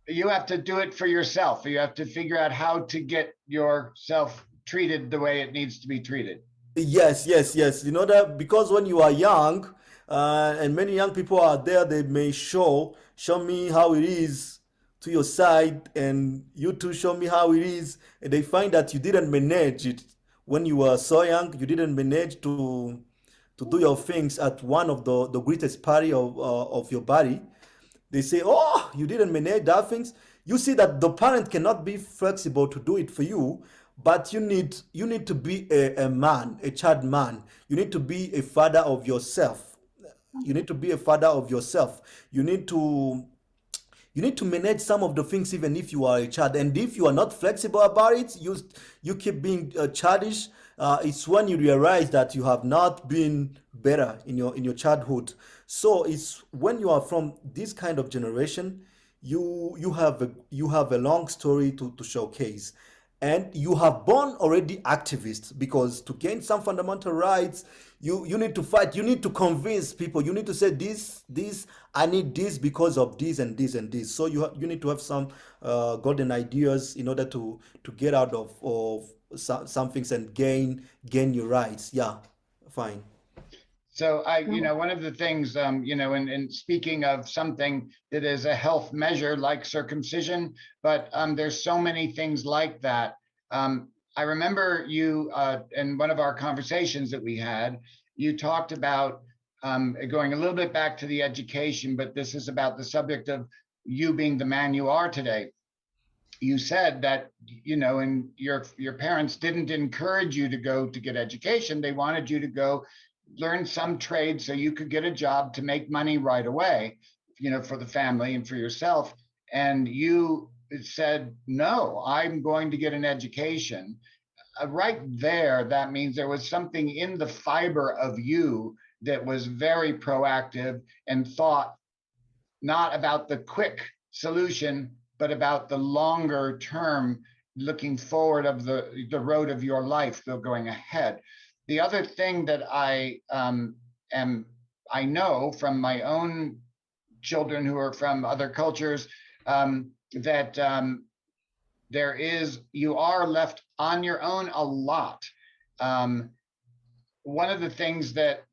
You have to do it for yourself. You have to figure out how to get yourself treated the way it needs to be treated. Yes. You know that because when you are young, and many young people are there, they may show me how it is to your side, and you too show me how it is, and they find that you didn't manage it when you were so young. You didn't manage to do your things at one of the greatest party of your body. They say, oh, you didn't manage that things. You see that the parent cannot be flexible to do it for you, but you need to be a man, a child man. You need to be a father of yourself. You need to be a father of yourself. You need to manage some of the things even if you are a child. And if you are not flexible about it, you keep being childish. It's when you realize that you have not been better in your childhood. So it's when you are from this kind of generation, you have a long story to showcase. and you have born already activists, because to gain some fundamental rights, you need to fight, you need to convince people, you need to say this I need this because of this and this and this. So you need to have some golden ideas in order to get out of some things and gain your rights. Yeah, fine. So one of the things, and speaking of something that is a health measure like circumcision, but there's so many things like that. I remember you in one of our conversations that we had, you talked about going a little bit back to the education, but this is about the subject of you being the man you are today. You said that, and your parents didn't encourage you to go to get education. They wanted you to go learn some trade so you could get a job to make money right away, for the family and for yourself. And you said, no, I'm going to get an education. Right there, that means there was something in the fiber of you that was very proactive and thought not about the quick solution, but about the longer term, looking forward of the road of your life, going ahead. The other thing that I know from my own children who are from other cultures, that you are left on your own a lot. One of the things that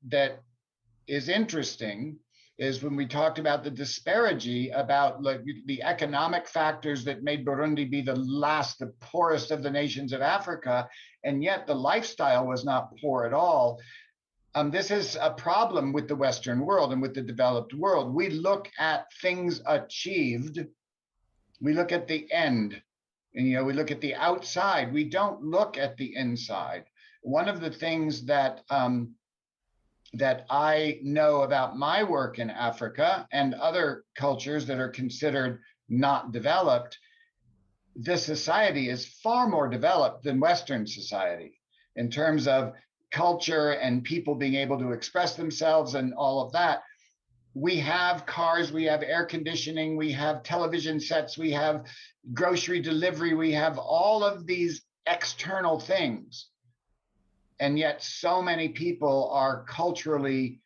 is interesting is when we talked about the disparity about the economic factors that made Burundi be the poorest of the nations of Africa, and yet the lifestyle was not poor at all. This is a problem with the Western world and with the developed world. We look at things achieved, we look at the end, and we look at the outside. We don't look at the inside. One of the things that I know about my work in Africa and other cultures that are considered not developed, this society is far more developed than Western society in terms of culture and people being able to express themselves and all of that. We have cars, we have air conditioning, we have television sets, we have grocery delivery, we have all of these external things. And yet so many people are culturally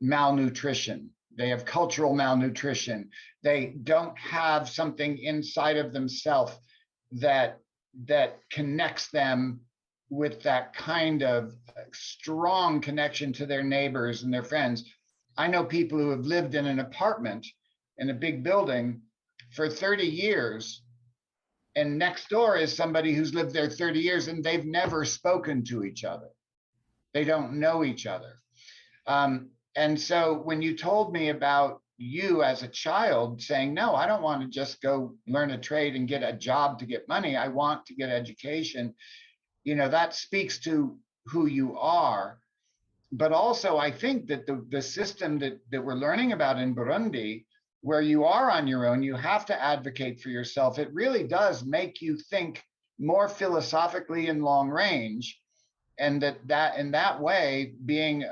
malnutrition. They have cultural malnutrition. They don't have something inside of themselves that connects them with that kind of strong connection to their neighbors and their friends. I know people who have lived in an apartment in a big building for 30 years, and next door is somebody who's lived there 30 years and they've never spoken to each other. They don't know each other. And so when you told me about you as a child saying, no, I don't want to just go learn a trade and get a job to get money, I want to get education, that speaks to who you are. But also I think that the system that we're learning about in Burundi, where you are on your own, you have to advocate for yourself. It really does make you think more philosophically in long range, and that in that way, being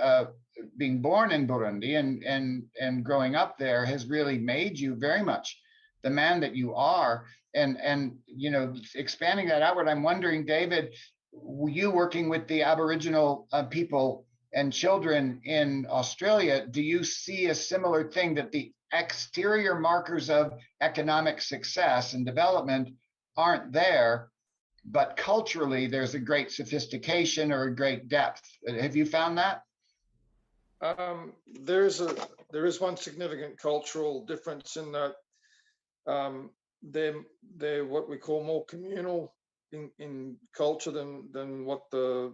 born in Burundi and growing up there has really made you very much the man that you are. And expanding that outward, I'm wondering, David, you working with the Aboriginal people and children in Australia, do you see a similar thing, that the exterior markers of economic success and development aren't there, but culturally there's a great sophistication or a great depth? Have you found that? There is one significant cultural difference in that they're what we call more communal in culture than what the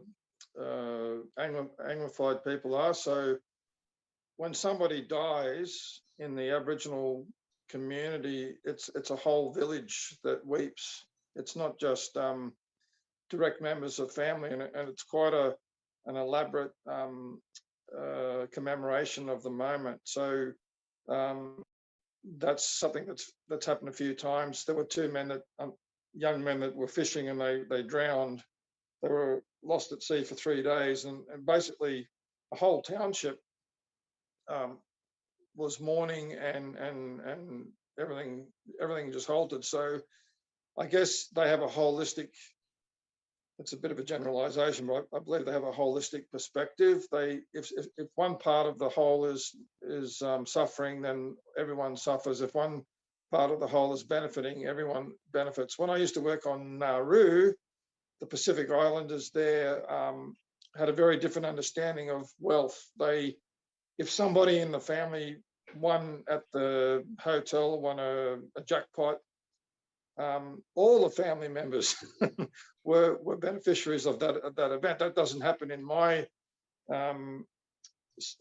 Anglified people are. So when somebody dies in the Aboriginal community, it's a whole village that weeps. It's not just direct members of family, and it's quite an elaborate commemoration of the moment. So that's something that's happened a few times. There were two men young men that were fishing, and they drowned. They were lost at sea for 3 days, and basically a whole township was mourning, and everything just halted. So I guess they have a holistic, it's a bit of a generalization, but I believe they have a holistic perspective. If one part of the whole is suffering, then everyone suffers. If one part of the whole is benefiting, everyone benefits. When I used to work on Nauru, the Pacific Islanders there had a very different understanding of wealth. If somebody in the family won at the hotel, won a jackpot, all the family members were beneficiaries of that event. That doesn't happen in my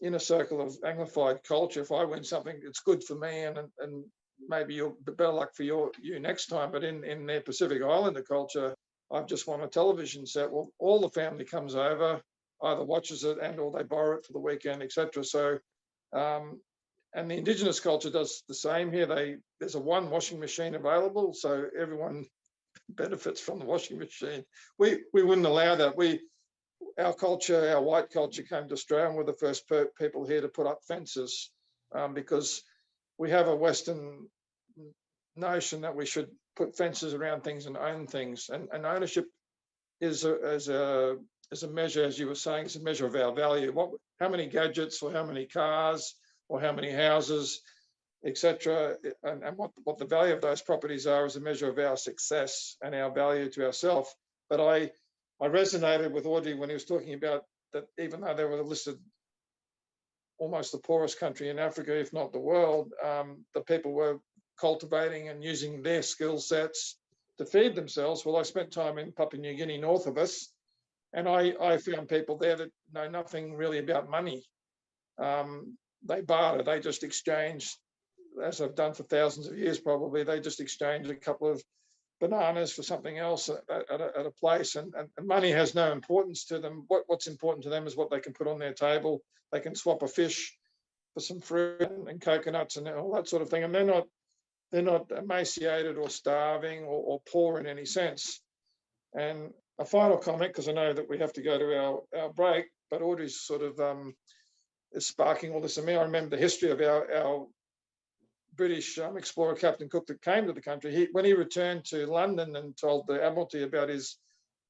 inner circle of Anglified culture. If I win something, it's good for me, and maybe you'll better luck for you next time. But in their Pacific Islander culture, I've just won a television set. Well, all the family comes over, either watches it and or they borrow it for the weekend, etc. So, and the Indigenous culture does the same here. There's a one washing machine available, so everyone benefits from the washing machine. We wouldn't allow that. Our culture, our white culture, came to Australia and we're the first people here to put up fences because we have a Western notion that we should put fences around things and own things. And ownership is a measure, as you were saying, it's a measure of our value. How many gadgets or how many cars or how many houses, etc., and what the value of those properties are is a measure of our success and our value to ourselves. But I resonated with Audrey when he was talking about that even though they were listed almost the poorest country in Africa, if not the world, the people were cultivating and using their skill sets to feed themselves. Well, I spent time in Papua New Guinea, north of us, and I found people there that know nothing really about money. They barter, they just exchange, as I've done for thousands of years probably, they just exchange a couple of bananas for something else at a place, and money has no importance to them. What's important to them is what they can put on their table. They can swap a fish for some fruit and coconuts and all that sort of thing, and they're not emaciated or starving or poor in any sense. And a final comment, because I know that we have to go to our break, but Audrey's sort of is sparking all this in me. I remember the history of our British explorer, Captain Cook, that came to the country. When he returned to London and told the Admiralty about his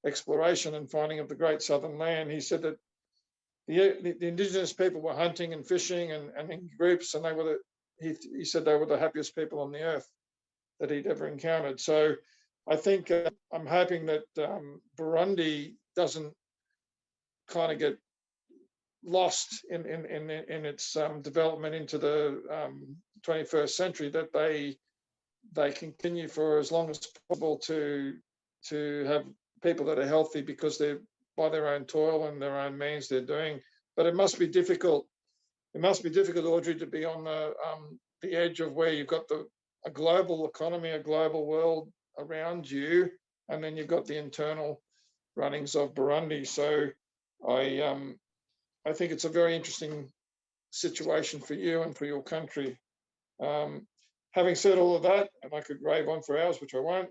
exploration and finding of the Great Southern Land, he said that the Indigenous people were hunting and fishing and in groups, and he said they were the happiest people on the earth that he'd ever encountered. So I think I'm hoping that Burundi doesn't kind of get lost in its development into the 21st century, that they continue for as long as possible to have people that are healthy because they're by their own toil and their own means they're doing. But it must be difficult. It must be difficult, Audrey, to be on the edge of where you've got a global economy, a global world around you, and then you've got the internal runnings of Burundi. So I think it's a very interesting situation for you and for your country. Having said all of that, and I could rave on for hours, which I won't,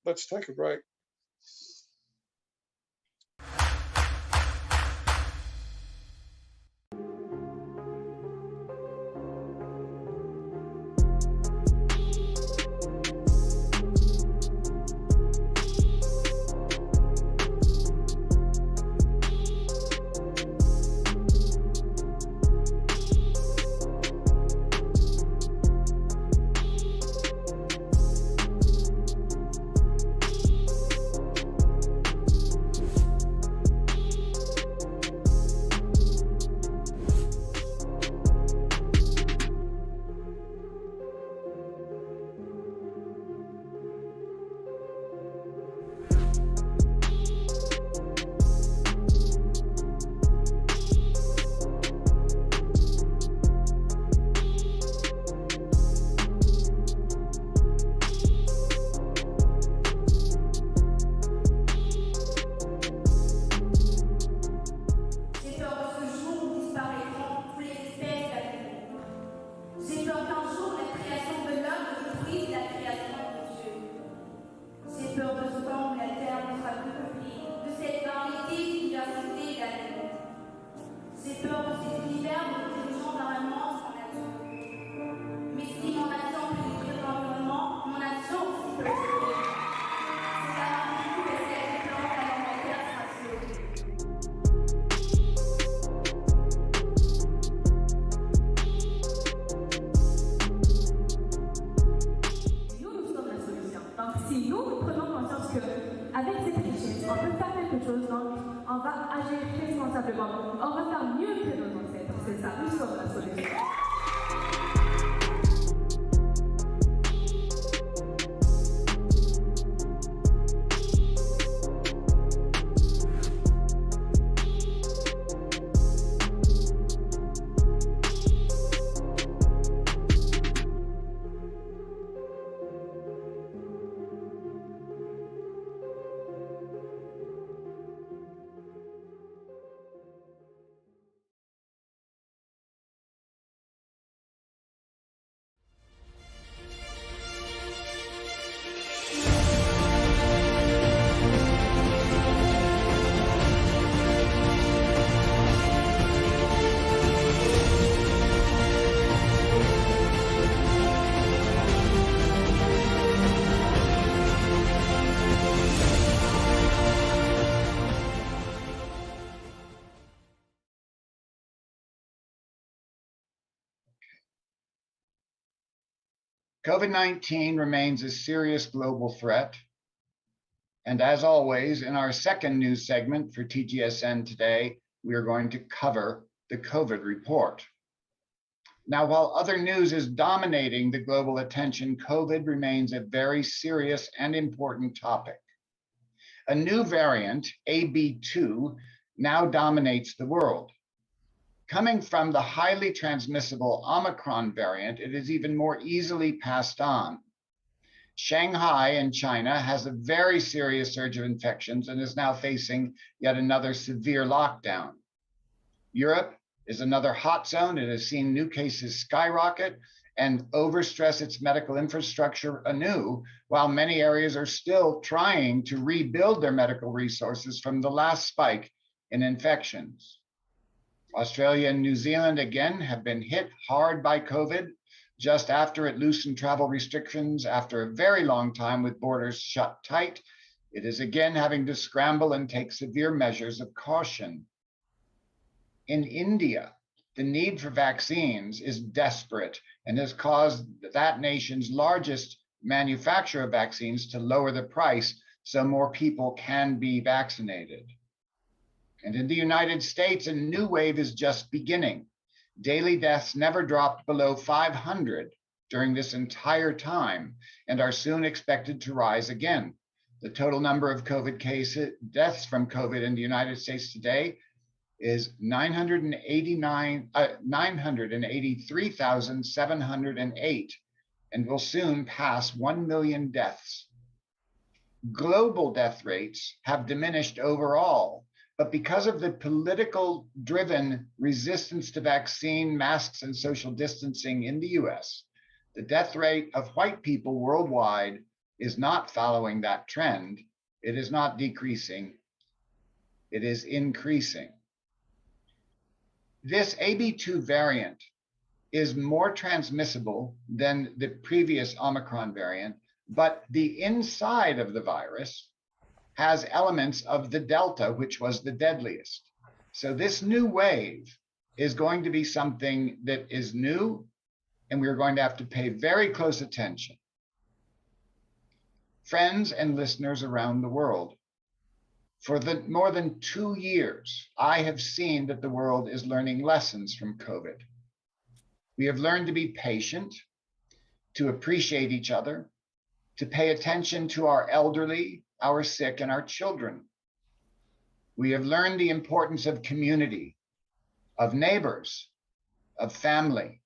let's take a break. si nous prenons conscience qu'avec cette richesse, on peut faire quelque chose, donc on va agir responsablement. On va faire mieux que nos ancêtres. C'est ça, nous sommes la solution. COVID-19 remains a serious global threat. And as always, in our second news segment for TGSN today, we are going to cover the COVID report. Now, while other news is dominating the global attention, COVID remains a very serious and important topic. A new variant, AB2, now dominates the world. Coming from the highly transmissible Omicron variant, it is even more easily passed on. Shanghai in China has a very serious surge of infections and is now facing yet another severe lockdown. Europe is another hot zone. It has seen new cases skyrocket and overstress its medical infrastructure anew, while many areas are still trying to rebuild their medical resources from the last spike in infections. Australia and New Zealand again have been hit hard by COVID just after it loosened travel restrictions after a very long time with borders shut tight. It is again having to scramble and take severe measures of caution. In India, the need for vaccines is desperate and has caused that nation's largest manufacturer of vaccines to lower the price so more people can be vaccinated. And in the United States, a new wave is just beginning. Daily deaths never dropped below 500 during this entire time and are soon expected to rise again. The total number of COVID cases, deaths from COVID in the United States today is 983,708 and will soon pass 1 million deaths. Global death rates have diminished overall, but because of the political driven resistance to vaccine, masks, and social distancing in the US, the death rate of white people worldwide is not following that trend. It is not decreasing, it is increasing. This AB2 variant is more transmissible than the previous Omicron variant, but the inside of the virus has elements of the Delta, which was the deadliest. So this new wave is going to be something that is new, and we're going to have to pay very close attention. Friends and listeners around the world, for more than 2 years, I have seen that the world is learning lessons from COVID. We have learned to be patient, to appreciate each other, to pay attention to our elderly, our sick, and our children. We have learned the importance of community, of neighbors, of family.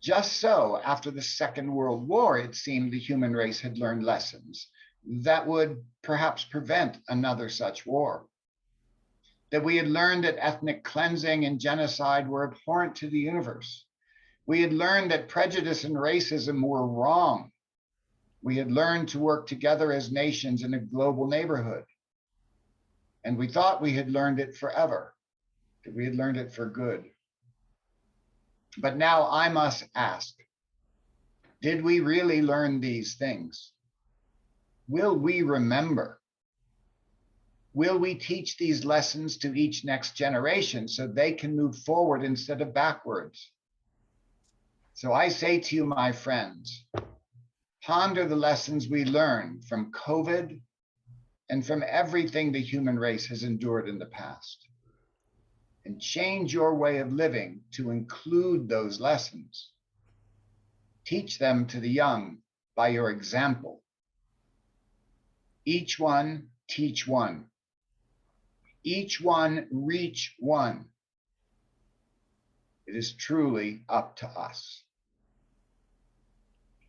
Just so, after the Second World War, it seemed the human race had learned lessons that would perhaps prevent another such war. That we had learned that ethnic cleansing and genocide were abhorrent to the universe. We had learned that prejudice and racism were wrong. We had learned to work together as nations in a global neighborhood. And we thought we had learned it forever, that we had learned it for good. But now I must ask, did we really learn these things? Will we remember? Will we teach these lessons to each next generation so they can move forward instead of backwards? So I say to you, my friends, ponder the lessons we learned from COVID and from everything the human race has endured in the past, and change your way of living to include those lessons. Teach them to the young by your example. Each one, teach one. Each one, reach one. It is truly up to us.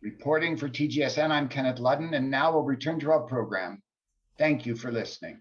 Reporting for TGSN, I'm Kenneth Ludden, and now we'll return to our program. Thank you for listening.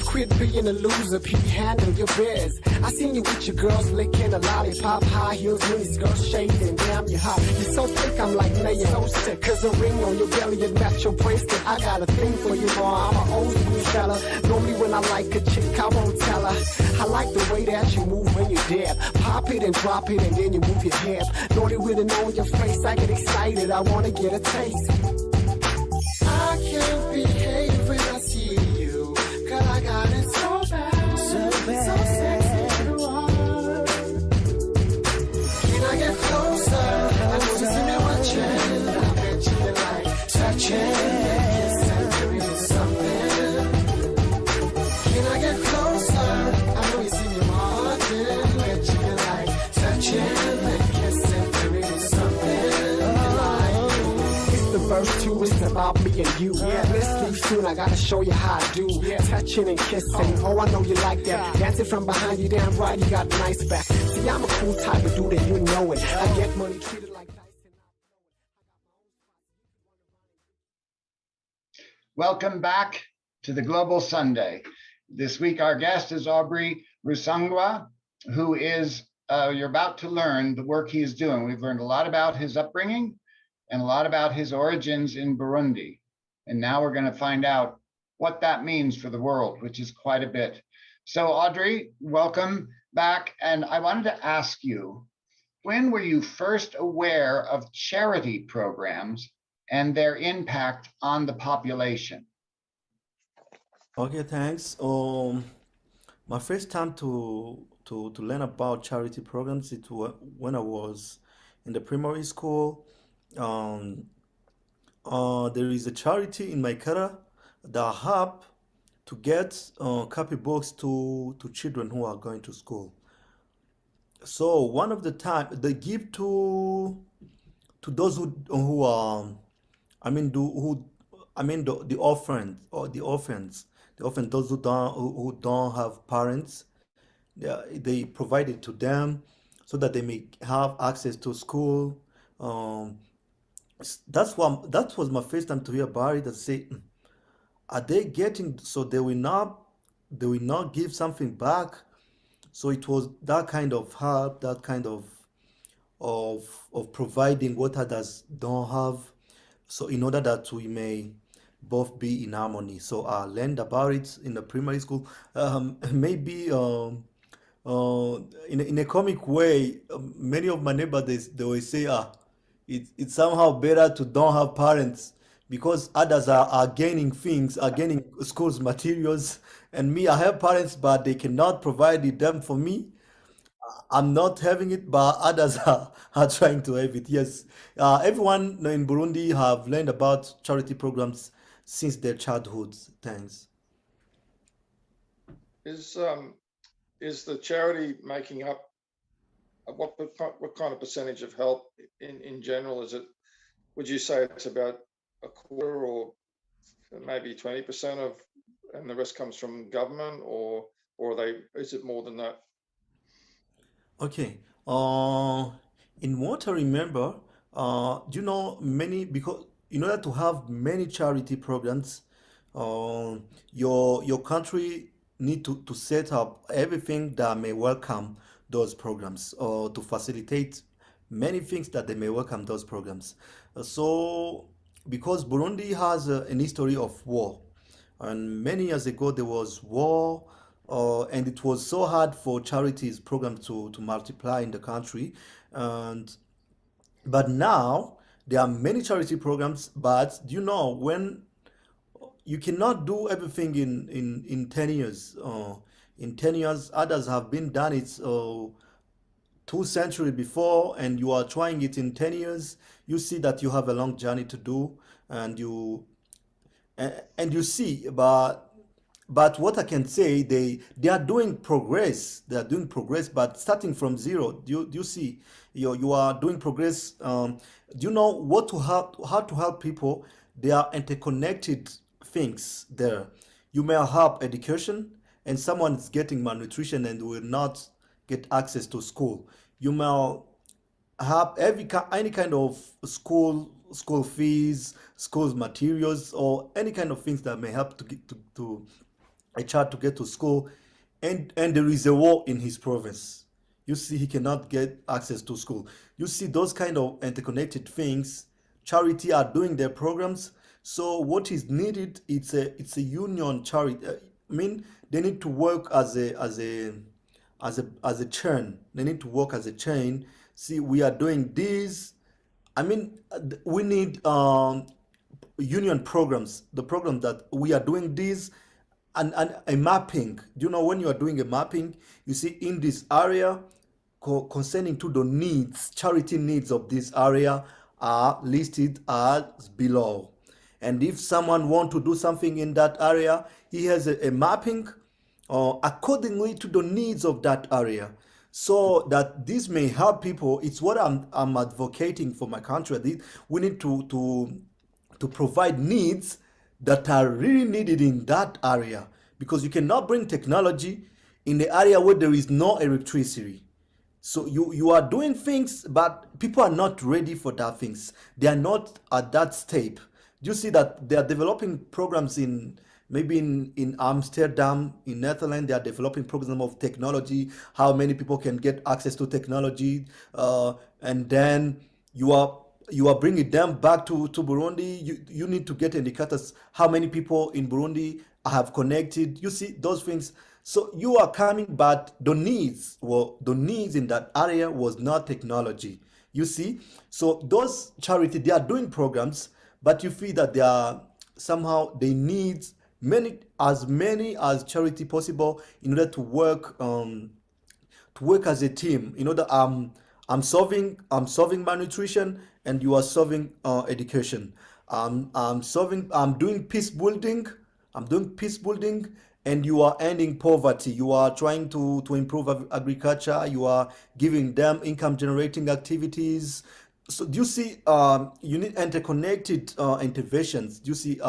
Quit being a loser, P, handle your biz. I seen you with your girls licking a lollipop, high heels, mini skirts, shading, damn you hot. You're so thick, I'm like Naya, so sick. Cause a ring on your belly and match your bracelet. I got a thing for you, boy, I'm an old school fella. Normally when I like a chick, I won't tell her. I like the way that you move when you dip. Pop it and drop it and then you move your hip. Naughty with it on your face, I get excited, I wanna get a taste. I can't behave when I see you, cause I got it so bad, so sexy you are. Can I get closer? I know you see me watching, I bet you like touching, kissing, doing something. Can I get closer? I know you see me watching, bet you like touching, kissing, doing something. It's the verse 2, it's about me and you. Let's leave soon, I gotta show you how I do. Touching and kissing, oh I know you like that. Dancing from behind you, damn right, you got a nice back. See, I'm a cool type of dude and you know it. I get money treated like Tyson. Welcome back to the Global Sunday. This week our guest is Audry Rusangwa, who is, you're about to learn the work he is doing. We've learned a lot about his upbringing and a lot about his origins in Burundi. And now we're going to find out what that means for the world, which is quite a bit. So Audry, welcome back. And I wanted to ask you, when were you first aware of charity programs and their impact on the population? Okay, thanks. My first time to learn about charity programs, it was when I was in the primary school. There is a charity in Maikara that help to get copybooks to children who are going to school. So one of the time they give to those who are, the orphans or the orphans, those who don't have parents. They provide it to them so that they may have access to school, Um, that was my first time to hear about it. I say, are they getting so they will not give something back? So it was that kind of help, that kind of providing what others don't have. So in order that we may both be in harmony. So I learned about it in the primary school. Maybe in a comic way, many of my neighbors they will say, it's somehow better to don't have parents because others are gaining things, are gaining schools materials, and me, I have parents, but they cannot provide it them for me. I'm not having it, but others are trying to have it. Yes, everyone in Burundi have learned about charity programs since their childhoods. Thanks. Is the charity making up what kind of percentage of help in general? Is it? Would you say it's about a quarter or maybe 20% of, and the rest comes from government, or are they? Is it more than that? Okay. In what I remember, do you know many because in order to have many charity programs, uh, your country need to set up everything that may welcome those programs or to facilitate many things that they may welcome those programs. So because Burundi has an history of war, and many years ago there was war, and it was so hard for charities programs to multiply in the country. And but now there are many charity programs, but you know when you cannot do everything in 10 years. In 10 years, others have been done it 2 centuries before, and you are trying it in 10 years. You see that you have a long journey to do, and and you see, but what I can say, they are doing progress. They are doing progress, but starting from zero. Do you see? You are doing progress. Do you know what to help? How to help people? They are interconnected things there. You may help education, and someone is getting malnutrition and will not get access to school. You may have any kind of school fees, schools materials, or any kind of things that may help to get to a child to get to school, and there is a war in his province. You see, he cannot get access to school. You see those kind of interconnected things. Charity are doing their programs. So what is needed? It's a union charity. I mean, they need to work as a chain. They need to work as a chain. See, we are doing this. I mean, we need union programs. The program that we are doing this, and a mapping. Do you know when you are doing a mapping, you see in this area concerning to the needs, charity needs of this area are listed as below. And if someone want to do something in that area, he has a mapping accordingly to the needs of that area, so that this may help people. It's what I'm advocating for my country. We need to provide needs that are really needed in that area, because you cannot bring technology in the area where there is no electricity. So you are doing things, but people are not ready for that things. They are not at that step. You see that they are developing programs in maybe in Amsterdam, in Netherlands. They are developing programs of technology, how many people can get access to technology, and then you are bringing them back to Burundi. You need to get indicators how many people in Burundi have connected. You see those things. So you are coming, but the needs in that area was not technology. You see, so those charity they are doing programs, but you feel that they are somehow they need many as charity possible in order to work as a team. You know that I'm solving malnutrition, and you are solving education. I'm doing peace building. I'm doing peace building, and you are ending poverty. You are trying to improve agriculture. You are giving them income generating activities. So do you see? You need interconnected interventions. Do you see?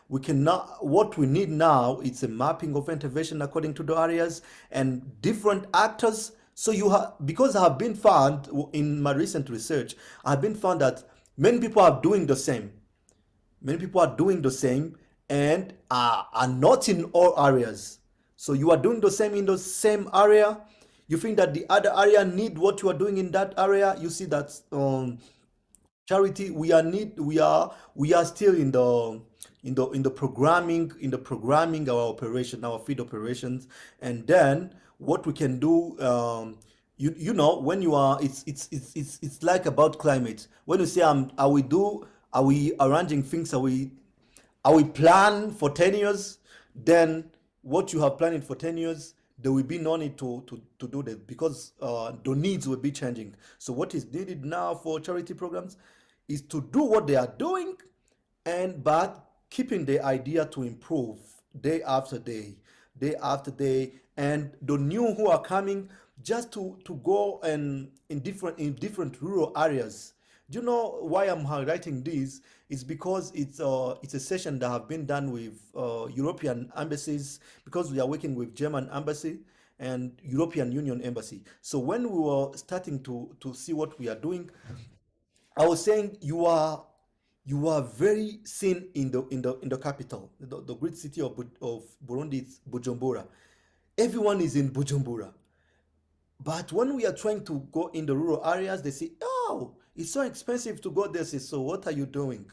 We cannot. What we need now is a mapping of intervention according to the areas and different actors So you have, because I have been found in my recent research, I've been found that many people are doing the same. Many people are doing the same and are not in all areas. So you are doing the same in the same area. You think that the other area need what you are doing in that area. You see that charity, we are still in the programming our operation, our field operations. And then what we can do, when you are, it's like about climate. When you say, are we arranging things, are we plan for 10 years, then what you have planned for 10 years, there will be no need to do that, because the needs will be changing. So what is needed now for charity programs is to do what they are doing, and but keeping the idea to improve day after day, day after day. And the new who are coming, just to go and in different rural areas. Do you know why I'm highlighting this? It's because it's a session that have been done with European embassies, because we are working with German embassy and European Union embassy. So when we were starting to see what we are doing, I was saying you are very seen in the capital, the great city of Burundi, is Bujumbura. Everyone is in Bujumbura. But when we are trying to go in the rural areas, they say, "Oh, it's so expensive to go there." Say, so what are you doing?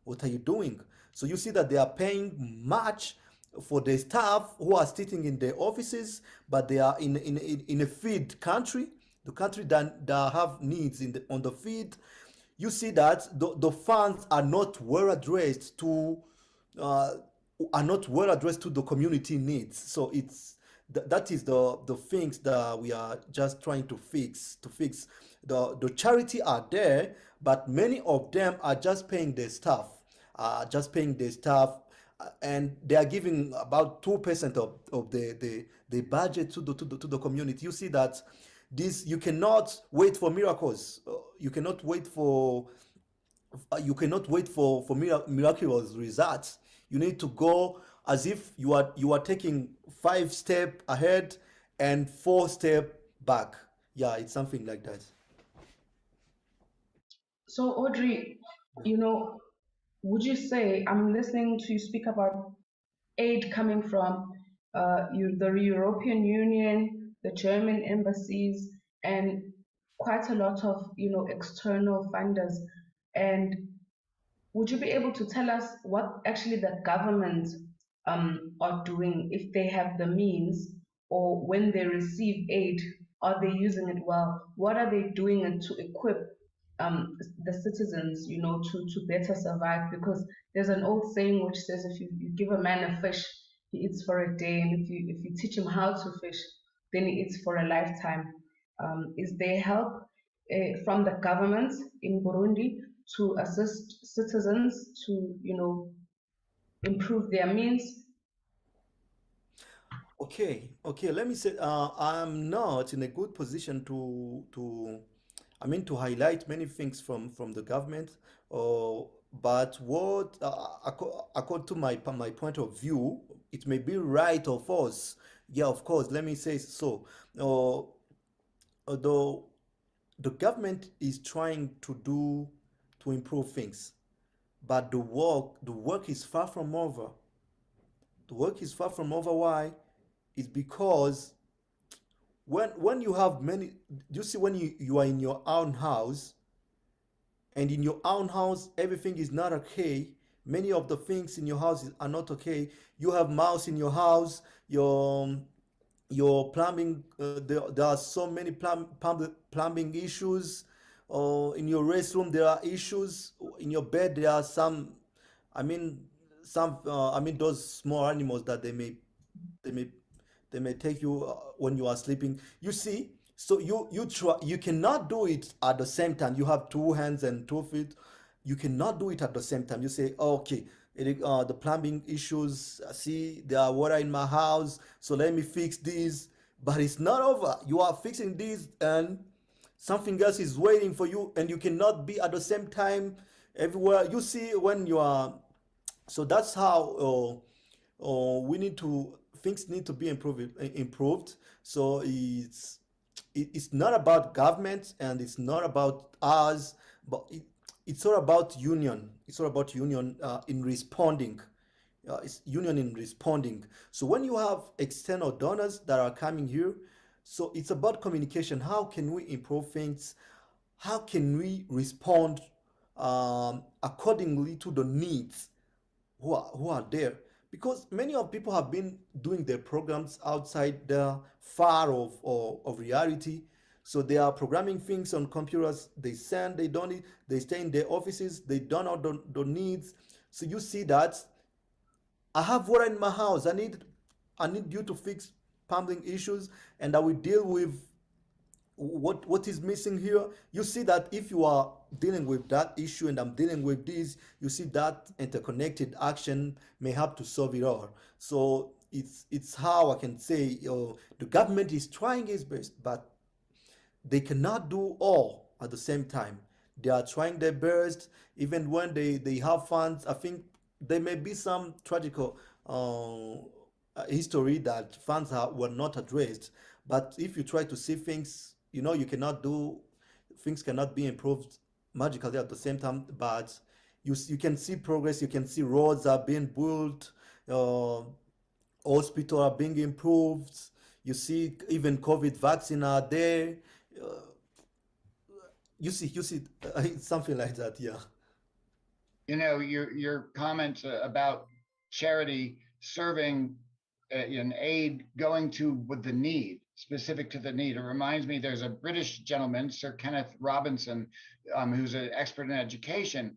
What are you doing? So you see that they are paying much for the staff who are sitting in their offices, but they are in a feed country, the country that have needs on the feed. You see that the funds uh, are not well addressed to the community needs. So that is the things that we are just trying to fix. The charity are there, but many of them are just paying their staff, and they are giving about 2% of the budget to the community. You see that this, you cannot wait for miracles. You cannot wait for miraculous results. You need to go as if you are taking 5 step ahead and 4 step back. Yeah, it's something like that. So, Audrey, would you say, I'm listening to you speak about aid coming from the European Union, the German embassies, and quite a lot of external funders. And would you be able to tell us what actually the government are doing, if they have the means, or when they receive aid, are they using it well? What are they doing it to equip the citizens, to better survive? Because there's an old saying which says, if you give a man a fish, he eats for a day, and if you teach him how to fish, then he eats for a lifetime. Is there help from the government in Burundi to assist citizens to, improve their means? Okay, let me say, I'm not in a good position to highlight many things from the government. But what, according to my point of view, it may be right or false. Yeah, of course, let me say so. Although the government is trying to improve things, but the work is far from over. The work is far from over. Why? It's because when you have many, you see, when you are in your own house, and in your own house everything is not okay, many of the things in your house are not okay. You have mouse in your house, your plumbing, there are so many plumbing issues. In your restroom there are issues. In your bed there are some, I mean, those small animals that they may they may take you when you are sleeping. You see, so you cannot do it at the same time. You have 2 hands and 2 feet. You cannot do it at the same time. You say, "Oh, okay, the plumbing issues. I see there are water in my house, so let me fix this." But it's not over. You are fixing this, and something else is waiting for you, and you cannot be at the same time everywhere. You see, when you are, so that's how we need to things need to be improved. So it's not about government and it's not about us, but it's all about union. It's all about union in responding. It's union in responding. So when you have external donors that are coming here, so it's about communication. How can we improve things? How can we respond accordingly to the needs who are there? Because many of people have been doing their programs outside the far of reality. So they are programming things on computers. They send, they don't, they stay in their offices. They don't know the needs. So you see that I have water in my house. I need you to fix plumbing issues, and I will deal with what is missing here. You see that if you are dealing with that issue and I'm dealing with this, you see that interconnected action may help to solve it all. So it's how I can say the government is trying its best, but they cannot do all at the same time. They are trying their best, even when they have funds. I think there may be some tragical history that funds were not addressed. But if you try to see things, you cannot do, things cannot be improved magically at the same time. But you can see progress. You can see roads are being built, hospitals are being improved. You see even COVID vaccine are there. Uh, you see something like that, yeah. Your comments about charity serving in aid going to with the need, specific to the need. It reminds me, there's a British gentleman, Sir Kenneth Robinson, who's an expert in education,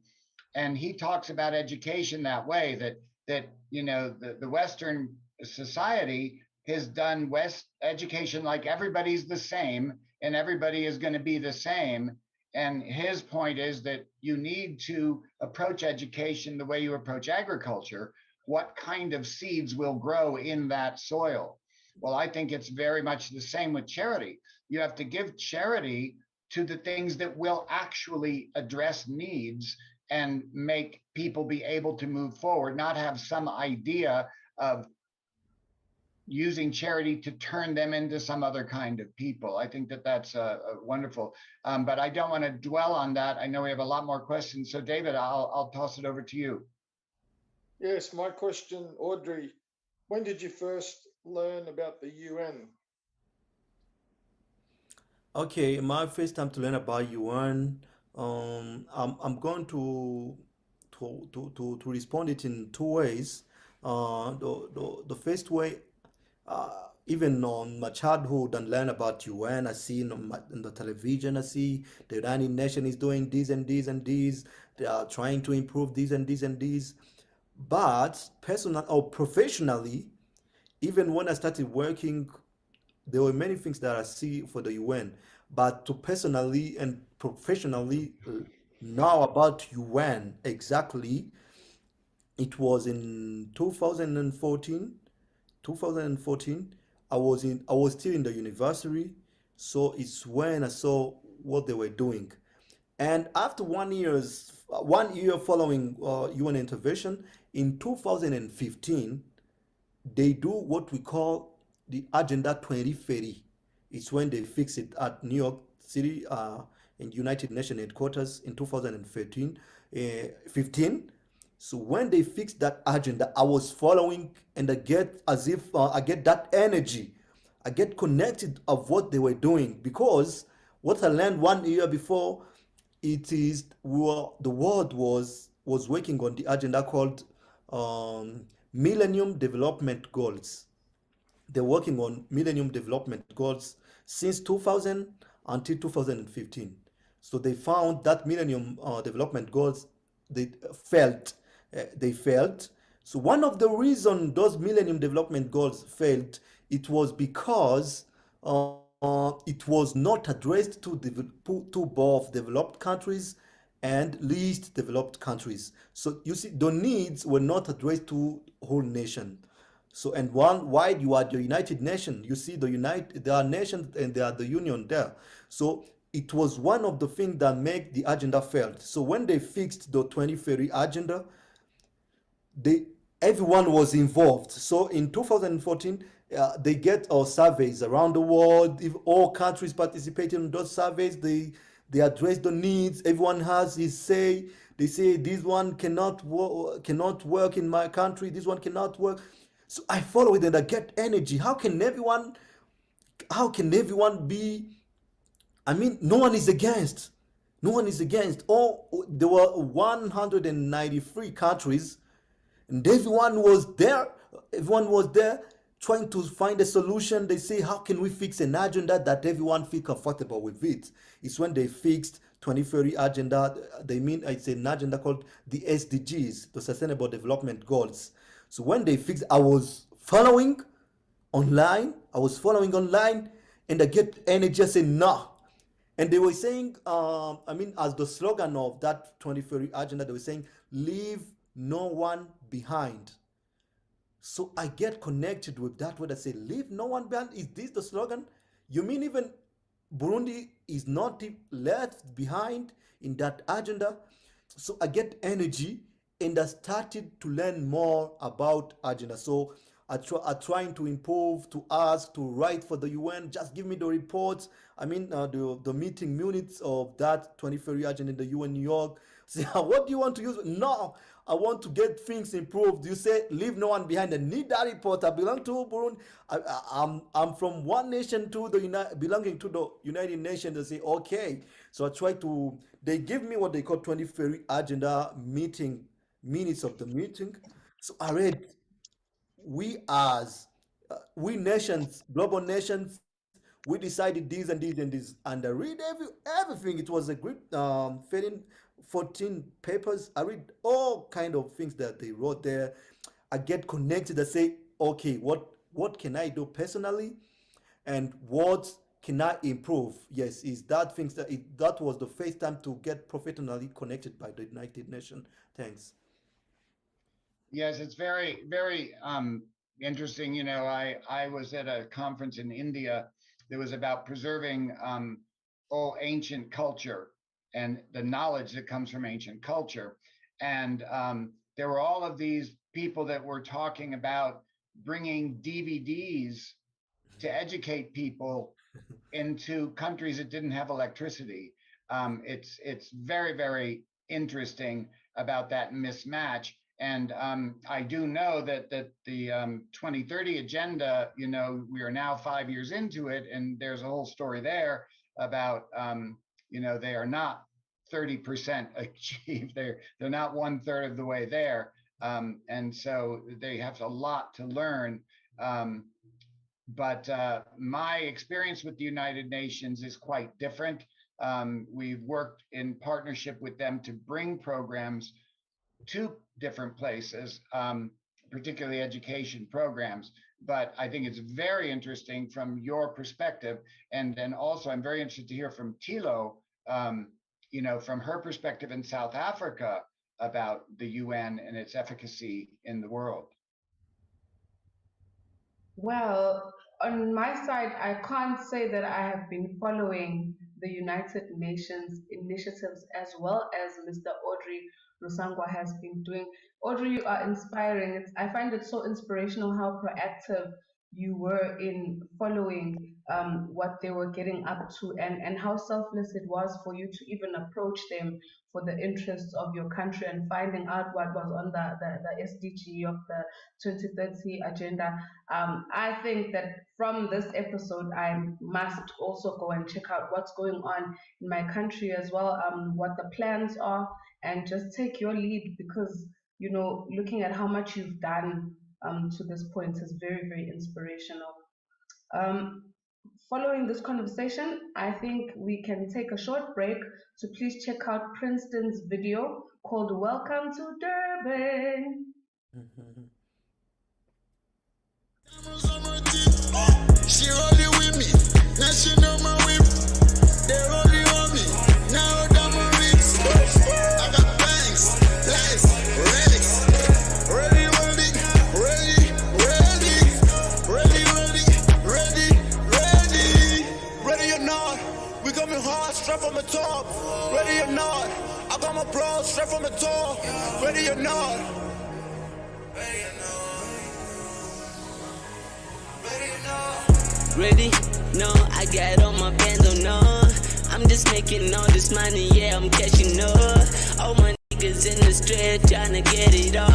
and he talks about education that way, that the Western society has done West education like everybody's the same and everybody is going to be the same. And his point is that you need to approach education the way you approach agriculture. What kind of seeds will grow in that soil? Well, I think it's very much the same with charity. You have to give charity to the things that will actually address needs and make people be able to move forward, not have some idea of using charity to turn them into some other kind of people. I think that's wonderful. But I don't want to dwell on that. I know we have a lot more questions. So David, I'll toss it over to you. Yes, my question, Audrey, when did you first learn about the UN? Okay, my first time to learn about UN, I'm going to respond it in two ways. The first way, even on my childhood and learn about UN, I see in the television, I see the United Nations is doing this and this and this. They are trying to improve this and this and this. But personal or professionally, even when I started working, there were many things that I see for the UN. But to personally and professionally know about UN exactly, it was in 2014. I was still in the university, so it's when I saw what they were doing. And after 1 year following UN intervention in 2015, they do what we call the Agenda 2030. It's when they fix it at New York City in United Nations headquarters in 2015. So when they fixed that agenda, I was following, and I get as if I get that energy. I get connected of what they were doing, because what I learned 1 year before, it is the world was working on the agenda called Millennium Development Goals. They're working on Millennium Development Goals since 2000 until 2015. So they found that Millennium Development Goals they failed. They failed. So one of the reasons those Millennium Development Goals failed, it was because it was not addressed to both developed countries and least developed countries. So you see, the needs were not addressed to whole nation. So and why you are the United Nations, you see there are nations and there are the union there. So it was one of the things that make the agenda failed. So when they fixed the 2030 agenda, everyone was involved. So in 2014, They get surveys around the world. If all countries participating in those surveys, they address the needs. Everyone has his say. They say this one cannot work in my country. This one cannot work. So I follow it and I get energy. How can everyone be? I mean, no one is against. No one is against. There were 193 countries, and everyone was there. Everyone was there trying to find a solution. They say, how can we fix an agenda that everyone feel comfortable with it? It's when they fixed 2030 agenda. They mean it's an agenda called the SDGs, the Sustainable Development Goals. So when they fixed, I was following online, and I get energy. I say, no. And they were saying, as the slogan of that 2030 agenda, they were saying, leave no one behind. So I get connected with that word. I say, leave no one behind. Is this the slogan? You mean even Burundi is not left behind in that agenda? So I get energy and I started to learn more about agenda. So I'm trying to improve, to ask, to write for the UN. Just give me the reports. The meeting minutes of that 2030 agenda in the UN New York. Say, what do you want to use? No, I want to get things improved. You say, leave no one behind. I need that report. I belong to Burundi. I'm from one nation to belonging to the United Nations. They say, okay. So I try to. They give me what they call 2030 agenda meeting minutes of the meeting. So I read. We nations, global nations, we decided this and this and this, and I read everything. It was a great 14 papers. I read all kind of things that they wrote there. I get connected. I say, okay, what can I do personally, and what can I improve? Yes, is that things that was the first time to get professionally connected by the United Nations. Thanks. Yes, it's very, very interesting. You know, I was at a conference in India that was about preserving all ancient culture and the knowledge that comes from ancient culture. And there were all of these people that were talking about bringing DVDs to educate people into countries that didn't have electricity. It's very, very interesting about that mismatch. And I do know that the 2030 agenda, you know, we are now 5 years into it, and there's a whole story there about, you know, they are not 30% achieved. They're not 1/3 of the way there. And so they have a lot to learn. But my experience with the United Nations is quite different. We've worked in partnership with them to bring programs to different places, particularly education programs. But I think it's very interesting from your perspective. And then also I'm very interested to hear from Thilo, you know, from her perspective in South Africa about the UN and its efficacy in the world. Well, on my side, I can't say that I have been following the United Nations initiatives as well as Mr. Audry Rusangwa has been doing. Audrey, you are inspiring. I find it so inspirational how proactive you were in following what they were getting up to, and how selfless it was for you to even approach them for the interests of your country and finding out what was on the SDG of the 2030 agenda. I think that from this episode, I must also go and check out what's going on in my country as well, what the plans are, and just take your lead, because, you know, looking at how much you've done to this point is very, very inspirational. Following this conversation, I think we can take a short break, so please check out Princeton's video called Welcome to Durban. She rolling with me, now she know my whip. They rolling on me, now I'm my wrist. I got bangs, lights, relics. Ready, ready, ready, ready, ready, ready, ready, ready or not, we coming hard, straight from the top. Ready or not, I got my bros straight from the top. Ready or not, ready or not, ready. Ready? No, I got on my band, oh no. I'm just making all this money, yeah, I'm cashing up. All my niggas in the street tryna get it all.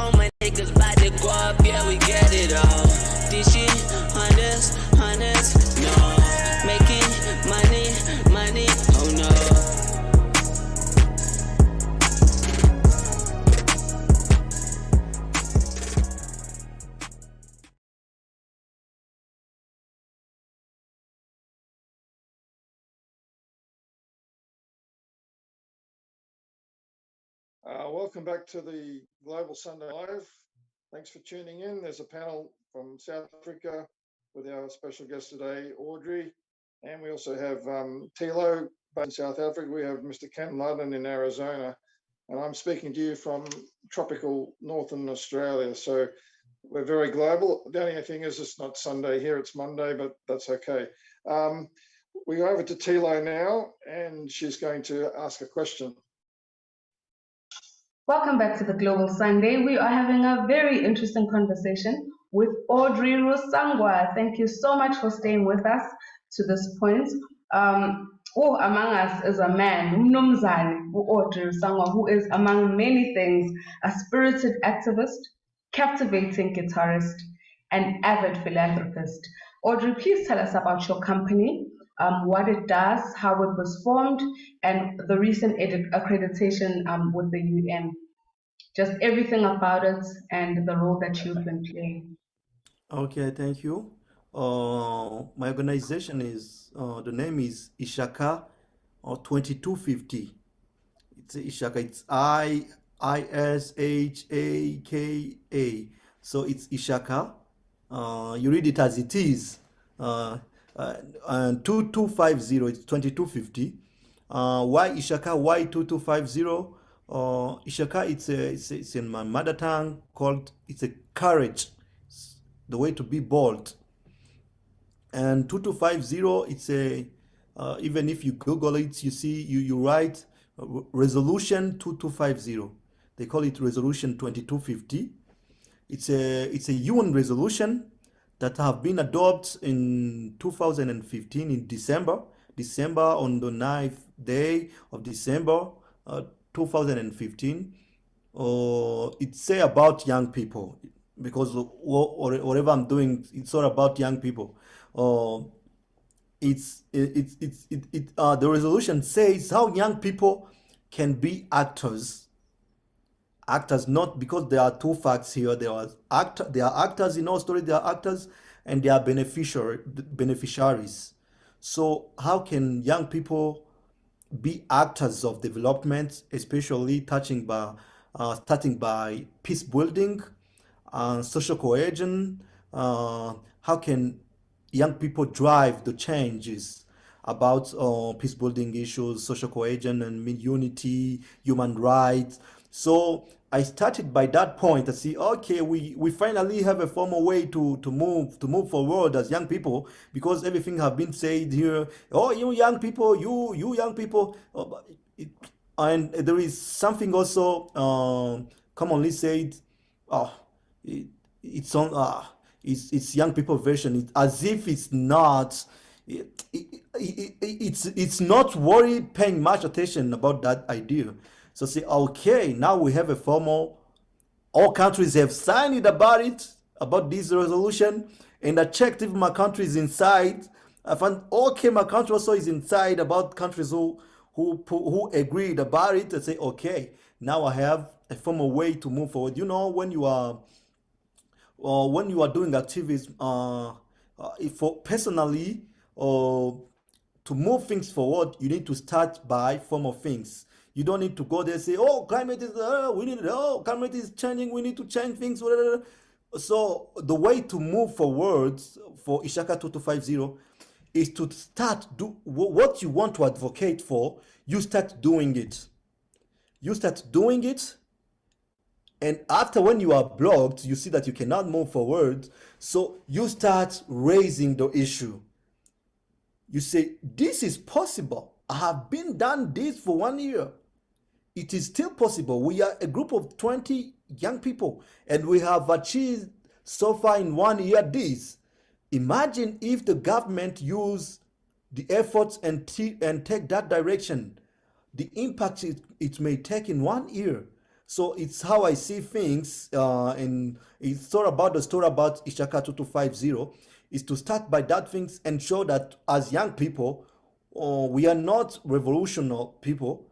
All my niggas by the guap, yeah, we get it all. This shit, hunters, no. Making money, oh no. Welcome back to the Global Sunday Live. Thanks for tuning in. There's a panel from South Africa with our special guest today, Audrey. And we also have Tilo in South Africa. We have Mr. Ken Ludden in Arizona. And I'm speaking to you from tropical Northern Australia. So we're very global. The only thing is it's not Sunday here, it's Monday, but that's okay. We go over to Tilo now, and she's going to ask a question. Welcome back to the Global Sunday. We are having a very interesting conversation with Audrey Rusangwa. Thank you so much for staying with us to this point. Who among us is a man, Umnumzane, Audrey Rusangwa, who is, among many things, a spirited activist, captivating guitarist, and avid philanthropist. Audrey, please tell us about your company, what it does, how it was formed, and the recent accreditation with the UN. Just everything about it and the role that you've been playing. Okay, thank you. My organization is, the name is ISHAKA, or 2250. It's ISHAKA, it's ISHAKA. So it's ISHAKA. You read it as it is. And 2250, it's 2250. Why ISHAKA? Why 2250? ISHAKA, it's in my mother tongue called, it's a courage, the way to be bold. And 2250, it's a, even if you Google it, you see, you write resolution 2250. They call it resolution 2250. It's a UN resolution that have been adopted in 2015 in December on the 9th day of December 2015. It's say about young people, because whatever I'm doing, it's all about young people. The resolution says how young people can be actors. Actors, not because there are two facts here. There are actors in our story. They are actors, and they are beneficiaries. So how can young people be actors of development, especially starting by peace building, social cohesion? How can young people drive the changes about peace building issues, social cohesion, and unity, human rights? So I started by that point to see, okay, we finally have a formal way to move forward as young people, because everything have been said here. Oh, you young people, you young people, and there is something also commonly said. It's on it's young people version. As if it's not. It's not worry paying much attention about that idea. So say, okay, now we have a formal, all countries have signed about this resolution, and I checked if my country is inside. I found, okay, my country also is inside about countries who agreed about it, and say, okay, now I have a formal way to move forward. You know, when you are doing activism, for personally, to move things forward, you need to start by formal things. You don't need to go there and say, oh, climate is, climate is changing, we need to change things. So the way to move forward for ISHAKA 2250 is to start do what you want to advocate for. You start doing it. And after, when you are blocked, you see that you cannot move forward. So you start raising the issue. You say, this is possible. I have been done this for 1 year. It is still possible. We are a group of 20 young people, and we have achieved so far in 1 year this. Imagine if the government use the efforts and take that direction, the impact it may take in 1 year. So it's how I see things. And it's all about the story about Ishaka 2250 is to start by that things and show that as young people, we are not revolutionary people,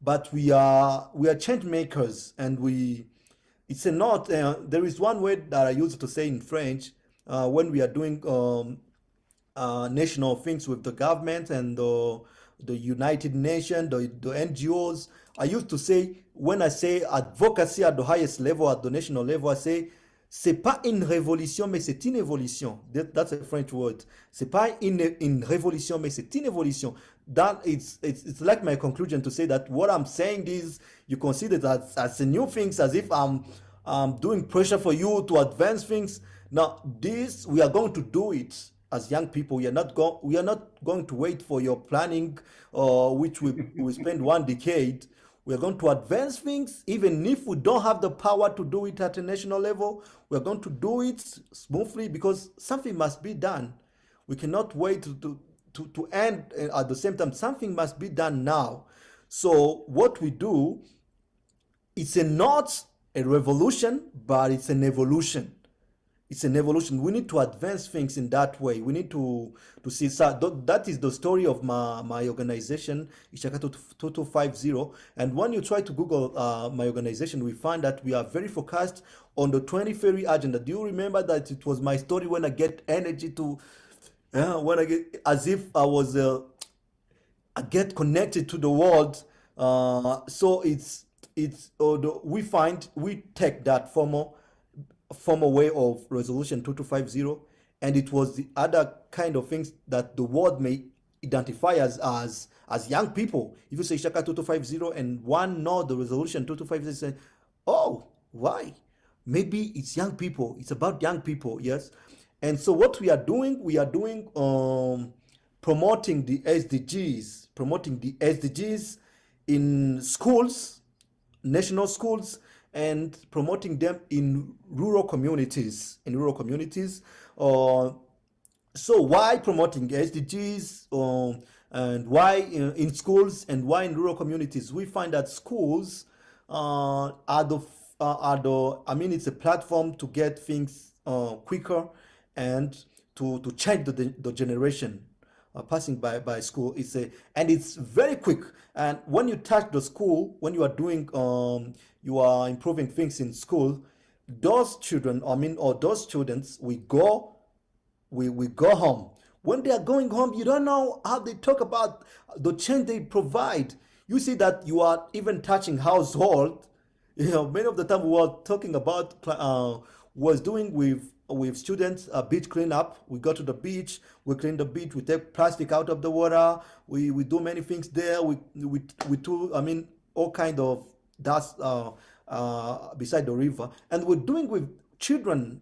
but we are change makers, and it's a not. There is one word that I used to say in French when we are doing national things with the government and the United Nations, the NGOs. I used to say, when I say advocacy at the highest level, at the national level, I say, c'est pas une révolution, mais c'est une évolution. That's a French word. C'est pas une révolution, mais c'est une évolution. That it's like my conclusion to say that what I'm saying is, you consider that as a new things, as if I'm doing pressure for you to advance things. Now, this, we are going to do it as young people. We are not going to wait for your planning, which we spend 1 decade. We are going to advance things, even if we don't have the power to do it at a national level. We are going to do it smoothly because something must be done. We cannot wait to end at the same time. Something must be done now. So what we do, it's not a revolution, but it's an evolution. It's an evolution. We need to advance things in that way. We need to see. So that is the story of my organization, Ishaka 2250. And when you try to Google my organization, we find that we are very focused on the 2030 agenda. Do you remember that it was my story when I get energy to, when I get, as if I was, I get connected to the world. So we take that former way of resolution 2250, and it was the other kind of things that the world may identify as young people. If you say Shaka 2250 and one know the resolution 2250, say, oh, why? Maybe it's young people. It's about young people, yes. And so what we are doing promoting the SDGs in schools, national schools, and promoting them in rural communities. So why promoting SDGs, and why in schools and why in rural communities? We find that schools it's a platform to get things quicker and to change the generation passing by school. And it's very quick. And when you touch the school, when you are doing you are improving things in school, those children, or those students, we go home. When they are going home, you don't know how they talk about the change they provide. You see that you are even touching household. Many of the time we were talking about was doing with students beach cleanup. We go to the beach, we clean the beach, we take plastic out of the water, we do many things there. We do all kind of dust beside the river, and we're doing with children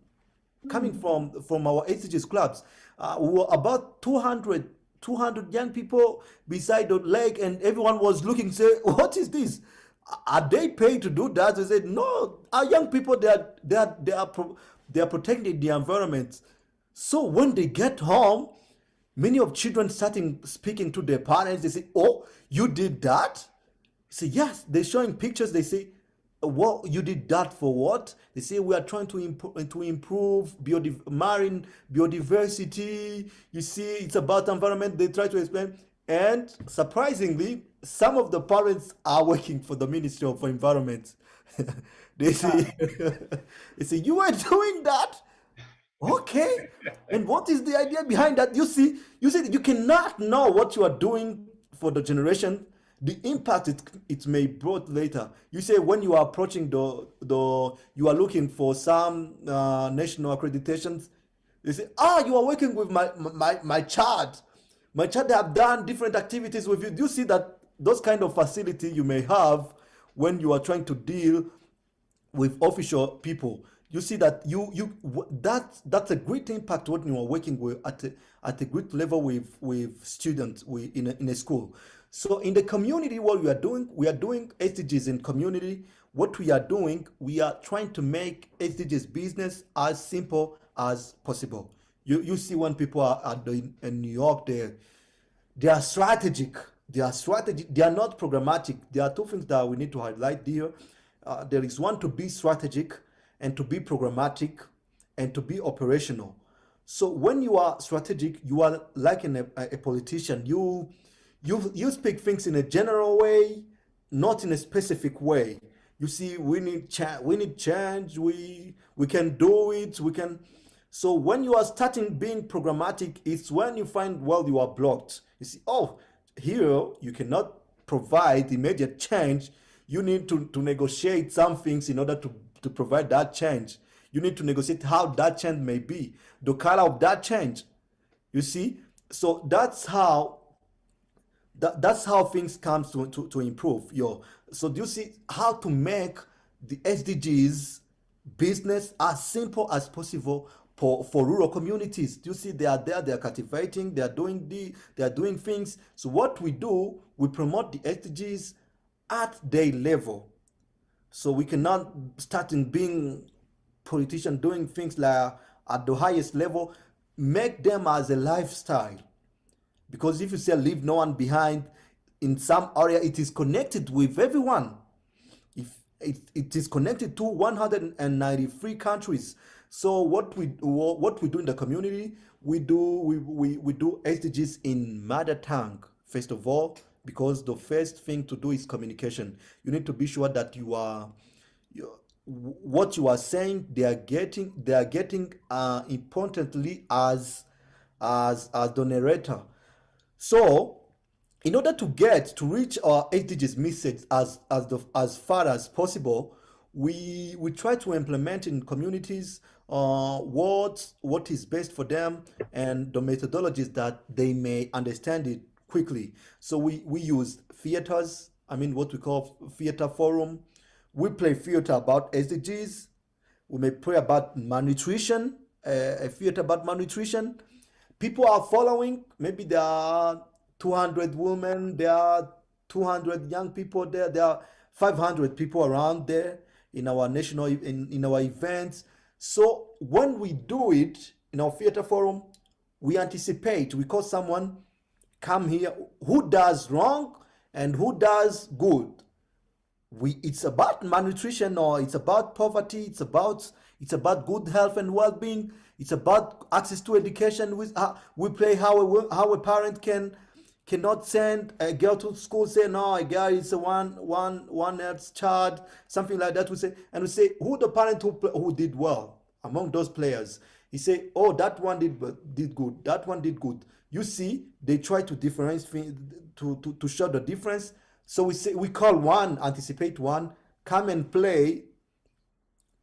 coming from our SDGs clubs. We were about 200 young people beside the lake, and everyone was looking, say, what is this? Are they paid to do that? They said, no, our young people, they are protecting the environment. So when they get home, many of children starting speaking to their parents. They say, oh, you did that? Say, yes. They're showing pictures. They say, what, you did that for what? They say, we are trying to improve marine biodiversity. You see, it's about environment. They try to explain. And surprisingly, some of the parents are working for the Ministry of Environment. They say, you were doing that? Okay. And what is the idea behind that? You see, you cannot know what you are doing for the generation, the impact it may brought later. You say when you are approaching you are looking for some national accreditations. They say, you are working with my child. My child have done different activities with you. Do you see that those kind of facility you may have when you are trying to deal with official people? You see that that's a great impact when you are working with at a great level with students in a school. So in the community, what we are doing SDGs in community. What we are doing, we are trying to make SDGs business as simple as possible. You see when people are in New York, they are strategic. They are strategic. They are not programmatic. There are two things that we need to highlight here. There is one, to be strategic, and to be programmatic, and to be operational. So when you are strategic, you are like a politician. You speak things in a general way, not in a specific way. You see, we need change. We can do it. We can. So when you are starting being programmatic, it's when you find, well, you are blocked. You see, oh, here you cannot provide immediate change. You need to negotiate some things in order to provide that change. You need to negotiate how that change may be, the color of that change. You see, so that's how things come to improve. So do you see how to make the SDGs business as simple as possible for rural communities? Do you see they are there, they are cultivating, they are doing things. So what we do, we promote the SDGs at their level. So we cannot start in being politicians doing things like at the highest level, make them as a lifestyle. Because if you say leave no one behind, in some area it is connected with everyone. If it is connected to 193 countries. So what we do in the community, we do SDGs in mother tongue first of all, because the first thing to do is communication. You need to be sure that what you are saying they are getting importantly as the narrator. So in order to reach our SDGs message as far as possible, we try to implement in communities what is best for them and the methodologies that they may understand it quickly. So we use theaters, what we call theater forum. We play theater about SDGs. We may pray about malnutrition, a theater about malnutrition. People are following. Maybe there are 200 women, there are 200 young people there, there are 500 people around there in our national, in our events. So when we do it in our theater forum, we anticipate, we call someone, come here, who does wrong and who does good. It's about malnutrition, or it's about poverty, it's about good health and well-being, it's about access to education. We play how a parent cannot send a girl to school, say no, a girl is a one else child, something like that. We say who the parent who did well among those players. He say, oh, that one did good, that one did good. You see, they try to differentiate, to show the difference. So we call one, anticipate one, come and play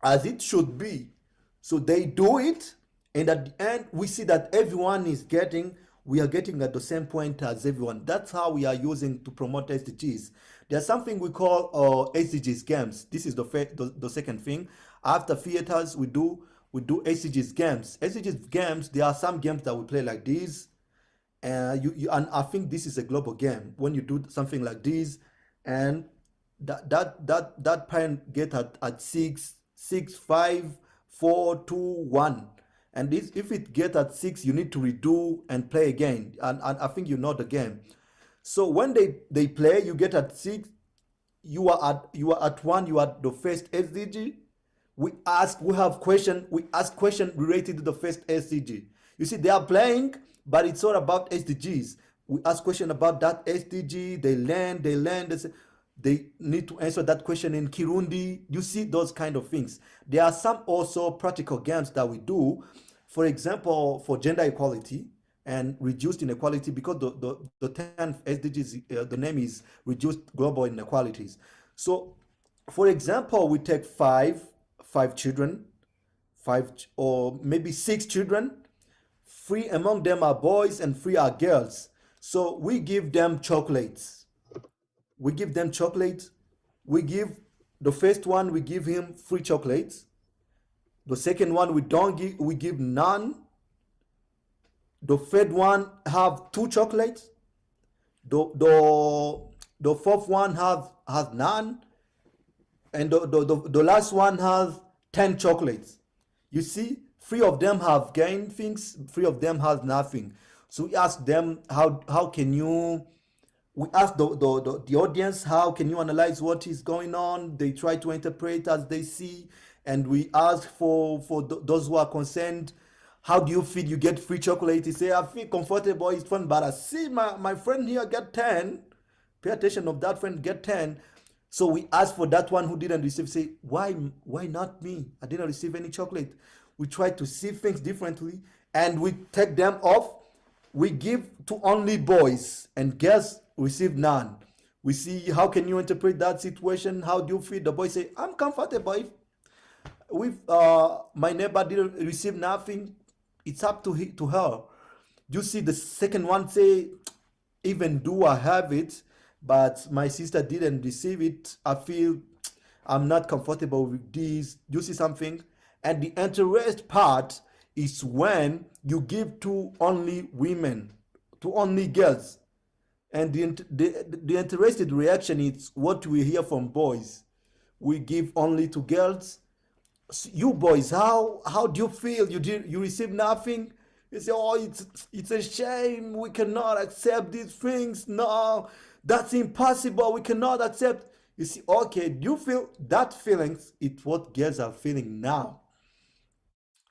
as it should be. So they do it, and at the end we see that we are getting at the same point as everyone. That's how we are using to promote SDGs. There's something we call SDGs games. This is the second thing. After theaters, we do SDGs games. SDGs games, there are some games that we play like this. And I think this is a global game. When you do something like this, and that parent get at 6, 5, 4, 2, 1. And if it get at 6, you need to redo and play again. And I think you know the game. So when they play, you get at 6, you are at 1, you are the first SDG. We ask question related to the first SDG. You see, they are playing, but it's all about SDGs. We ask question about that SDG, they learn, they need to answer that question in Kirundi. You see those kind of things. There are some also practical games that we do, for example, for gender equality and reduced inequality, because the 10th SDGs, the name is Reduced Global Inequalities. So, for example, we take five children, 5 or maybe 6 children. 3 among them are boys and 3 are girls. So we give them chocolates. We give them chocolates. We give the first one, we give him 3 chocolates. The second one we give none. The third one have 2 chocolates. The fourth one has none. And the last one has 10 chocolates. You see, Three of them have gained things, three of them has nothing. So we ask them, how can you, we ask the audience, how can you analyze what is going on? They try to interpret as they see. And we ask for those who are concerned, how do you feel? You get free chocolate. You say, I feel comfortable, it's fun, but I see my friend here get 10. Pay attention of that friend get 10. So we ask for that one who didn't receive, say, why not me? I didn't receive any chocolate. We try to see things differently, and we take them off. We give to only boys, and girls receive none. We see, how can you interpret that situation? How do you feel? The boy say, I'm comfortable. If my neighbor didn't receive nothing, it's up to her. You see the second one say, even though I have it, but my sister didn't receive it, I feel I'm not comfortable with this. You see something? And the interest part is when you give to only women, to only girls. And the interested reaction is what we hear from boys. We give only to girls. You boys, how do you feel? You receive nothing? You say, oh, it's a shame. We cannot accept these things. No, that's impossible. We cannot accept. You see, okay, do you feel that feelings? It's what girls are feeling now.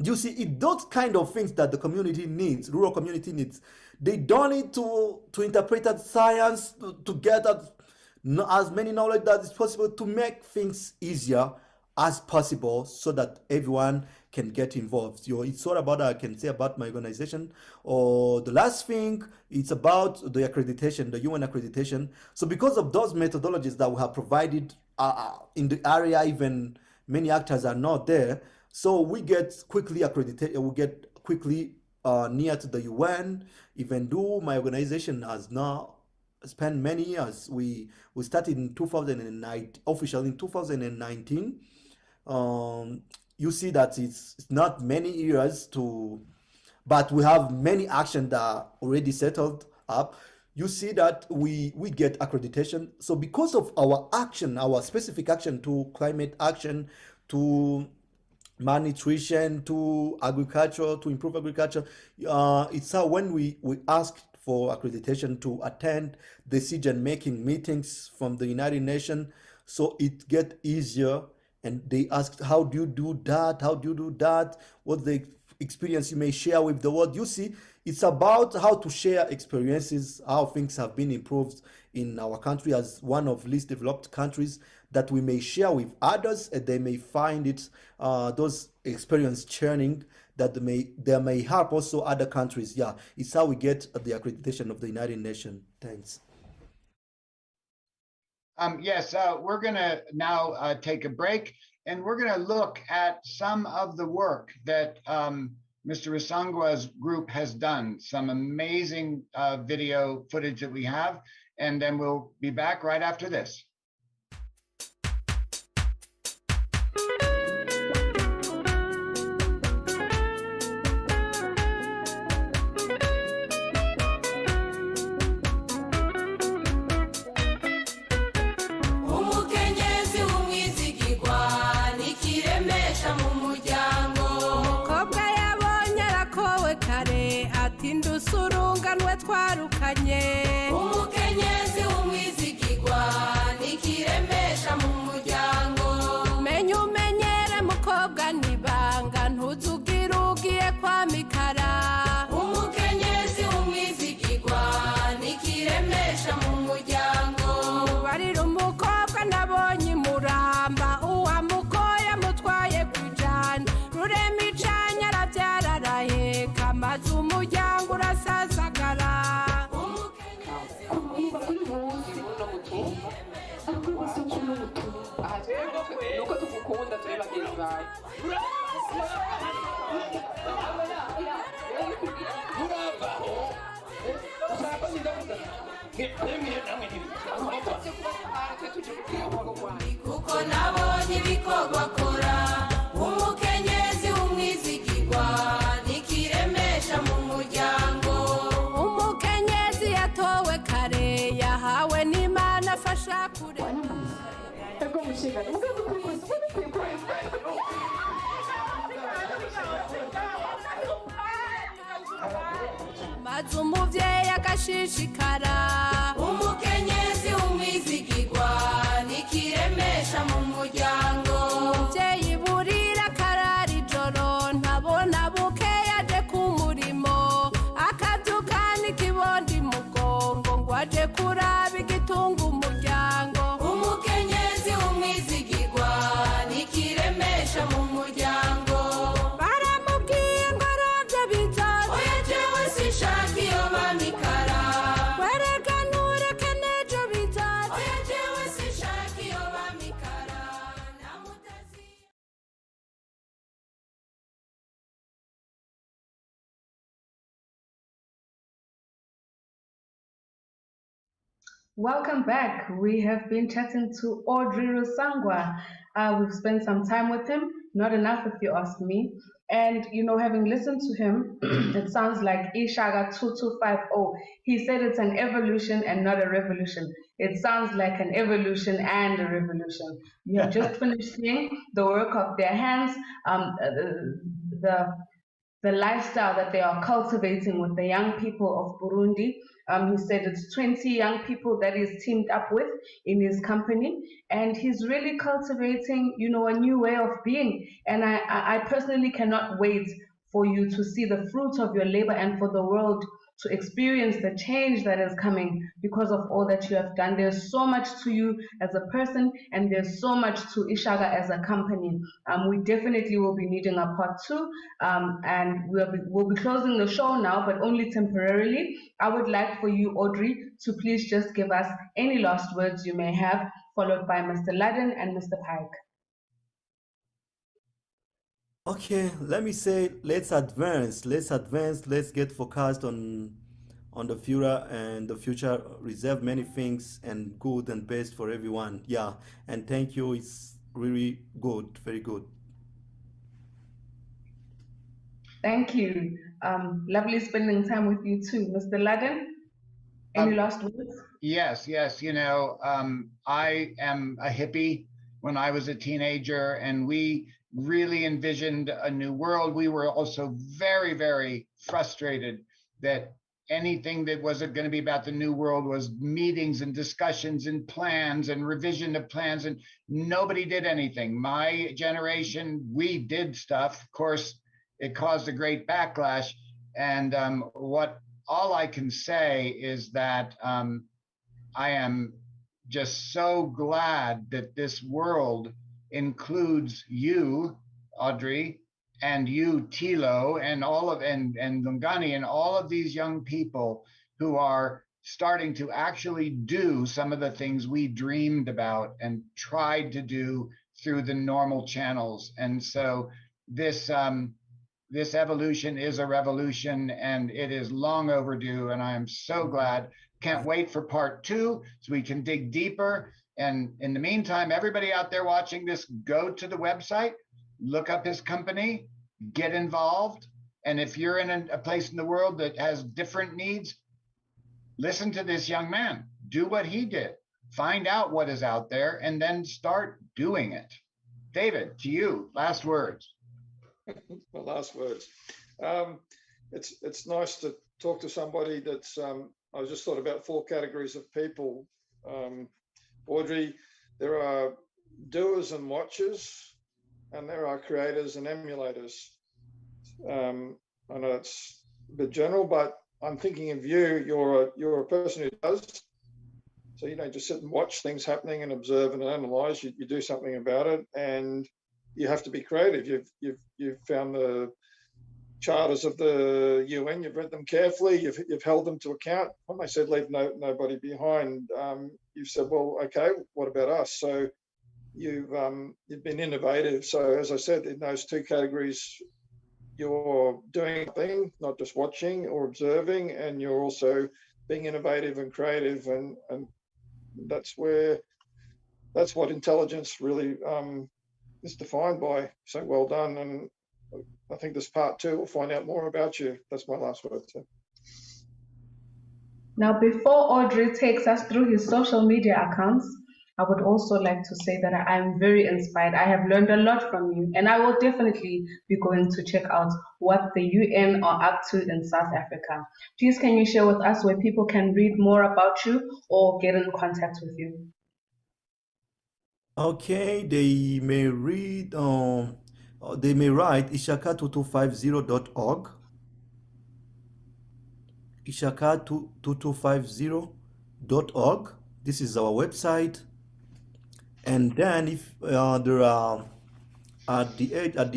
You see, it those kind of things that the community needs, rural community needs. They don't need to interpret that science to get as many knowledge that is possible to make things easier as possible so that everyone can get involved. It's all about, I can say about my organization. Or the last thing, it's about the accreditation, the UN accreditation. So because of those methodologies that we have provided in the area, even many actors are not there. So we get quickly accredited, we get quickly near to the UN, even though my organization has not spent many years. We started in 2009, officially in 2019. You see that it's not many years but we have many actions that are already settled up. You see that we get accreditation. So because of our action, our specific action to climate action, to malnutrition, to agriculture, to improve agriculture, it's how when we ask for accreditation to attend decision-making meetings from the United Nations, so it gets easier. And they asked, how do you do that? How do you do that? What's the experience you may share with the world? You see, it's about how to share experiences, how things have been improved in our country as one of least developed countries, that we may share with others, and they may find it, those experience churning, that they may help also other countries. Yeah, it's how we get the accreditation of the United Nations. Thanks. Yes, we're going to now take a break, and we're going to look at some of the work that Mr. Rusangwa's group has done, some amazing video footage that we have, and then we'll be back right after this. Umukenyezi w'umwizigirwa nikiremesha mu muryango. Menya umenyere mukobwa nibanga ntuzugire ugiye kwa mikara. Umukenyezi w'umwizigirwa nikiremesha mu muryango. Barira umukobwa nabonye muramba uwamukoye mutwaye kwijana. Rurema icanya arabyara araheka maze umuryango urasasagara. Nuko tugukunda turi bagenzi bawe. Kuko nabonye ibikorwa akora, umukenyezi w'umwizigirwa nikiremesha mu muryango. Umukenyezi yatowe kare yahawe n'Imana afasha kure. Ego mushinga, mugaze kuri maze umuvyeyi agashishikara umukenyezi umwizigirwa nikiremesha mu muryango umuvyeyi burira akarara ijoro ntabona buke yaje ku murimo akavyuka n'ikibondi mugongo ngo aje kuraba igitunga umuryango umukenyezi umwizigirwa nikiremesha mu muryango baramubwiye ngo aravye bizaza oya jewe sinshaka iyo bamikara wereka ntureke n'ejo bizaza oya jewe sinshaka iyo bamikara namutazi. Welcome back. We have been chatting to Audry Rusangwa. We've spent some time with him, not enough if you ask me. And, you know, having listened to him, it sounds like ISHAKA 2250. He said it's an evolution and not a revolution. It sounds like an evolution and a revolution. You have just finished seeing the work of their hands, the lifestyle that they are cultivating with the young people of Burundi. He said it's 20 young people that he's teamed up with in his company, and he's really cultivating, you know, a new way of being. And I personally cannot wait for you to see the fruits of your labor and for the world to experience the change that is coming because of all that you have done. There's so much to you as a person, and there's so much to ISHAKA as a company. We definitely will be needing a part two, and we'll be closing the show now, but only temporarily. I would like for you, Audrey, to please just give us any last words you may have, followed by Mr. Ladden and Mr. Pike. Okay, let me say, let's advance, let's get focused on the future, and the future reserve many things and good and best for everyone. Yeah, and thank you. It's really good, very good. Thank you. Lovely spending time with you too, Mr. Ladden. Any last words? Yes. You know, I am a hippie when I was a teenager, and we really envisioned a new world. We were also very, very frustrated that anything that wasn't going to be about the new world was meetings and discussions and plans and revision of plans, and nobody did anything. My generation, we did stuff. Of course, it caused a great backlash. And all I can say is that I am just so glad that this world includes you, Audrey, and you, Tilo, and and Lungani, and all of these young people who are starting to actually do some of the things we dreamed about and tried to do through the normal channels. And so this evolution is a revolution, and it is long overdue. And I am so glad. Can't wait for part two so we can dig deeper. And in the meantime, everybody out there watching this, go to the website, look up his company, get involved. And if you're in a place in the world that has different needs, listen to this young man, do what he did, find out what is out there, and then start doing it. David, to you, last words. My last words. It's nice to talk to somebody that's, I just thought about 4 categories of people. Audrey, there are doers and watchers, and there are creators and emulators. I know it's a bit general, but I'm thinking of you. You're a person who does. So you don't just sit and watch things happening and observe and analyze. You do something about it, and you have to be creative. You've found the charters of the UN. You've read them carefully. You've held them to account. When they said leave nobody behind, you've said, well, okay, what about us? So you've been innovative. So as I said, in those 2 categories, you're doing something, not just watching or observing, and you're also being innovative and creative, and that's what intelligence really is defined by. So well done, and I think this part 2 will find out more about you. That's my last word. So. Now, before Audrey takes us through his social media accounts, I would also like to say that I'm very inspired. I have learned a lot from you, and I will definitely be going to check out what the UN are up to in South Africa. Please, can you share with us where people can read more about you or get in contact with you? Okay, they may they may write ishaka2250.org, ishaka2250.org. This is our website. And then if there are at the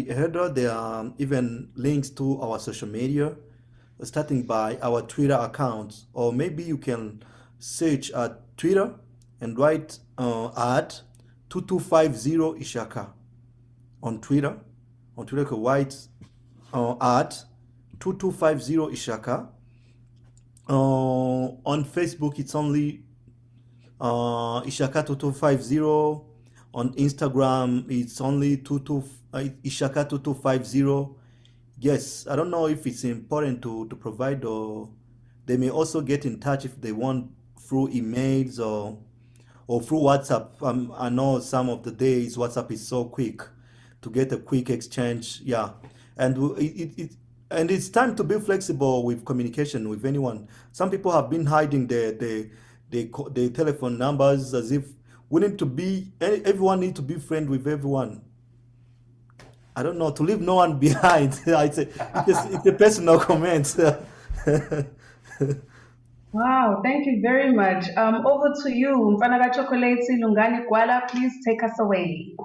header, there are even links to our social media, starting by our Twitter accounts, or maybe you can search at Twitter and write at 2250 Ishaka on Twitter. On Twitter, you can write at 2250 Ishaka. On Facebook, it's only Ishaka 2250. On Instagram, it's only Ishaka 2250. Yes, I don't know if it's important to provide, or they may also get in touch if they want through emails or through WhatsApp. I know some of the days WhatsApp is so quick to get a quick exchange. Yeah, and and it's time to be flexible with communication with anyone. Some people have been hiding their telephone numbers as if we need to be everyone need to be friend with everyone. I don't know, to leave no one behind. It's a personal comment. Wow, thank you very much. Over to you, Mfanaga Chocolate Lungani Gwala, please take us away.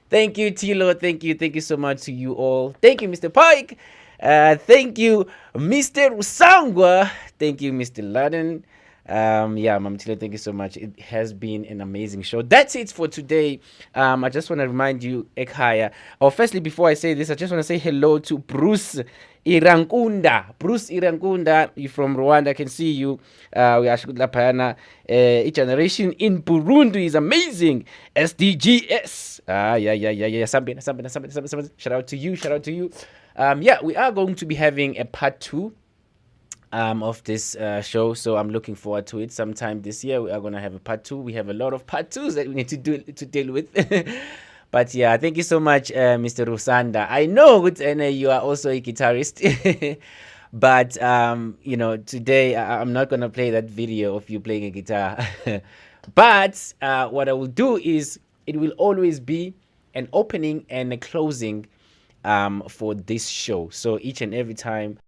Thank you, Tilo. Thank you so much to you all. Thank you, Mr. Pike. Thank you, Mr. Rusangwa. Thank you, Mr. Laden. Mama Tilo, thank you so much. It has been an amazing show. That's it for today. I just want to remind you, Ekhaya. Firstly, before I say this, I just want to say hello to Bruce Irankunda. Bruce Irankunda, you're from Rwanda. I can see you. We are Lapayana. Each generation in Burundi is amazing. SDGs. Something. Shout out to you. We are going to be having a part 2 of this show, so I'm looking forward to it. Sometime this year we are going to have a part 2. We have a lot of part 2s that we need to deal with. But yeah, thank you so much, Mr. Rusanda. I know you are also a guitarist. But today I'm not going to play that video of you playing a guitar. But what I will do is it will always be an opening and a closing for this show. So each and every time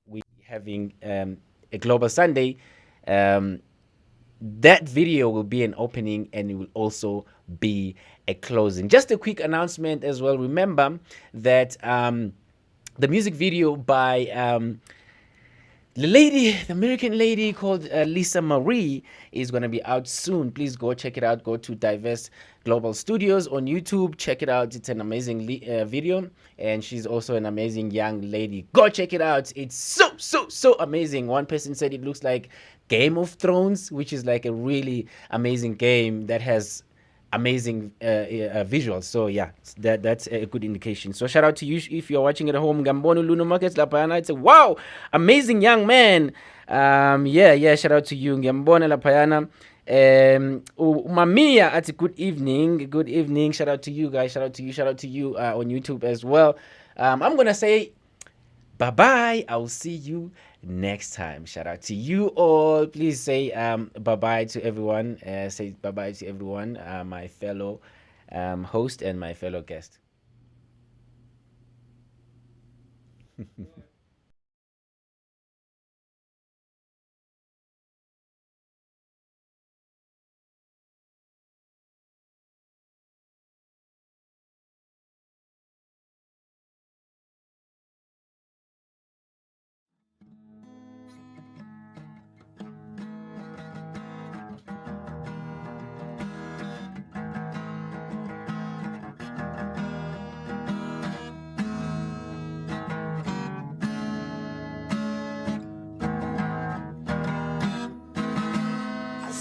we having a Global Sunday, that video will be an opening and it will also be a closing. Just a quick announcement as well. Remember that the music video by the American lady called Lisa Marie is going to be out soon. Please go check it out. Go to Diverse Global Studios on YouTube. Check it out. It's an amazing video, and she's also an amazing young lady. Go check it out. It's so amazing. One person said it looks like Game of Thrones, which is like a really amazing game that has amazing visuals. So yeah, that's a good indication. So shout out to you if you're watching at home. Gambonu Luno Markets Lapayana. It's a wow, amazing young man. Shout out to you, Gambona Lapayana. Mamiya at good evening. Shout out to you guys. Shout out to you on YouTube as well. I'm gonna say bye-bye. I'll see you next time. Shout out to you all. Please say bye-bye to everyone. Say bye-bye to everyone, my fellow host and my fellow guest.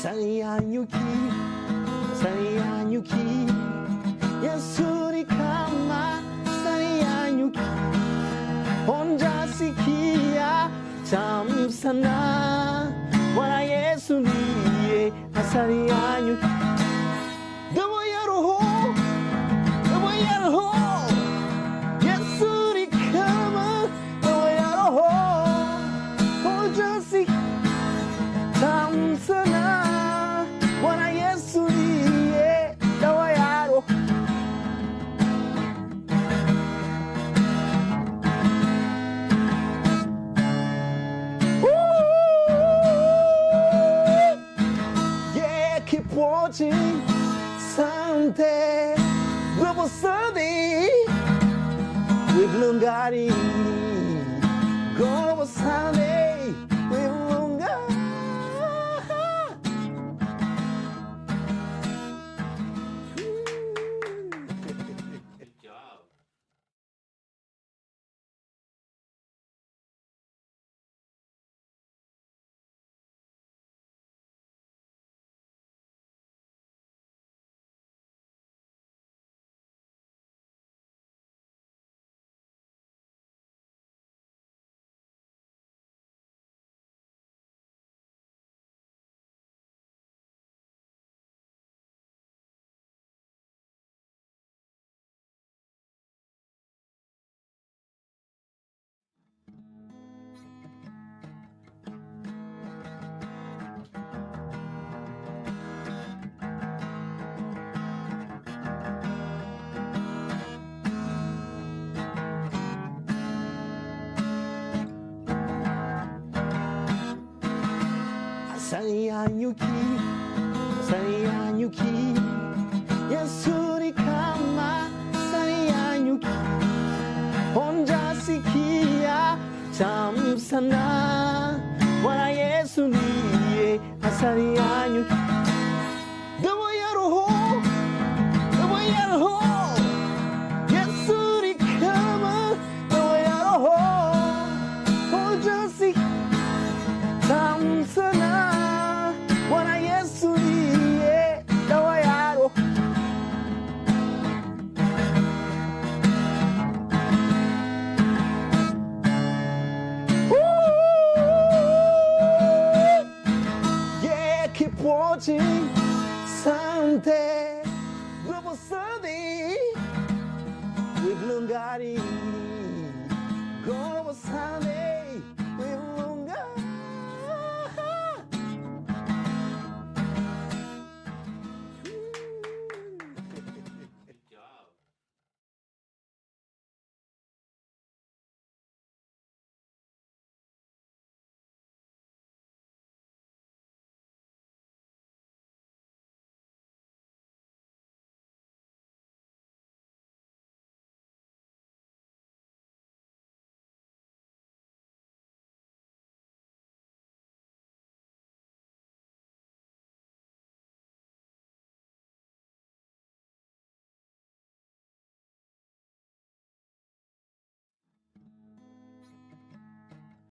Sayang Yuki, sayang anyuki Yesu kama sari anyuki Honja sikia tamu sana Bwana Yesu ndiye asali anyuki Dawa ya roho Yesu ni kama dawa ya roho Honja sikia tamu sana Bwana Yesu ndiye dawa ya roho Keep watching Sunday, Global Sunday with Lungari. Global Sunday with Lungari. Good job. Sayanyuki Yesu ni kama sayanyuki Honja sikia tamu sana Bwana Yesu ndiye asali anyuki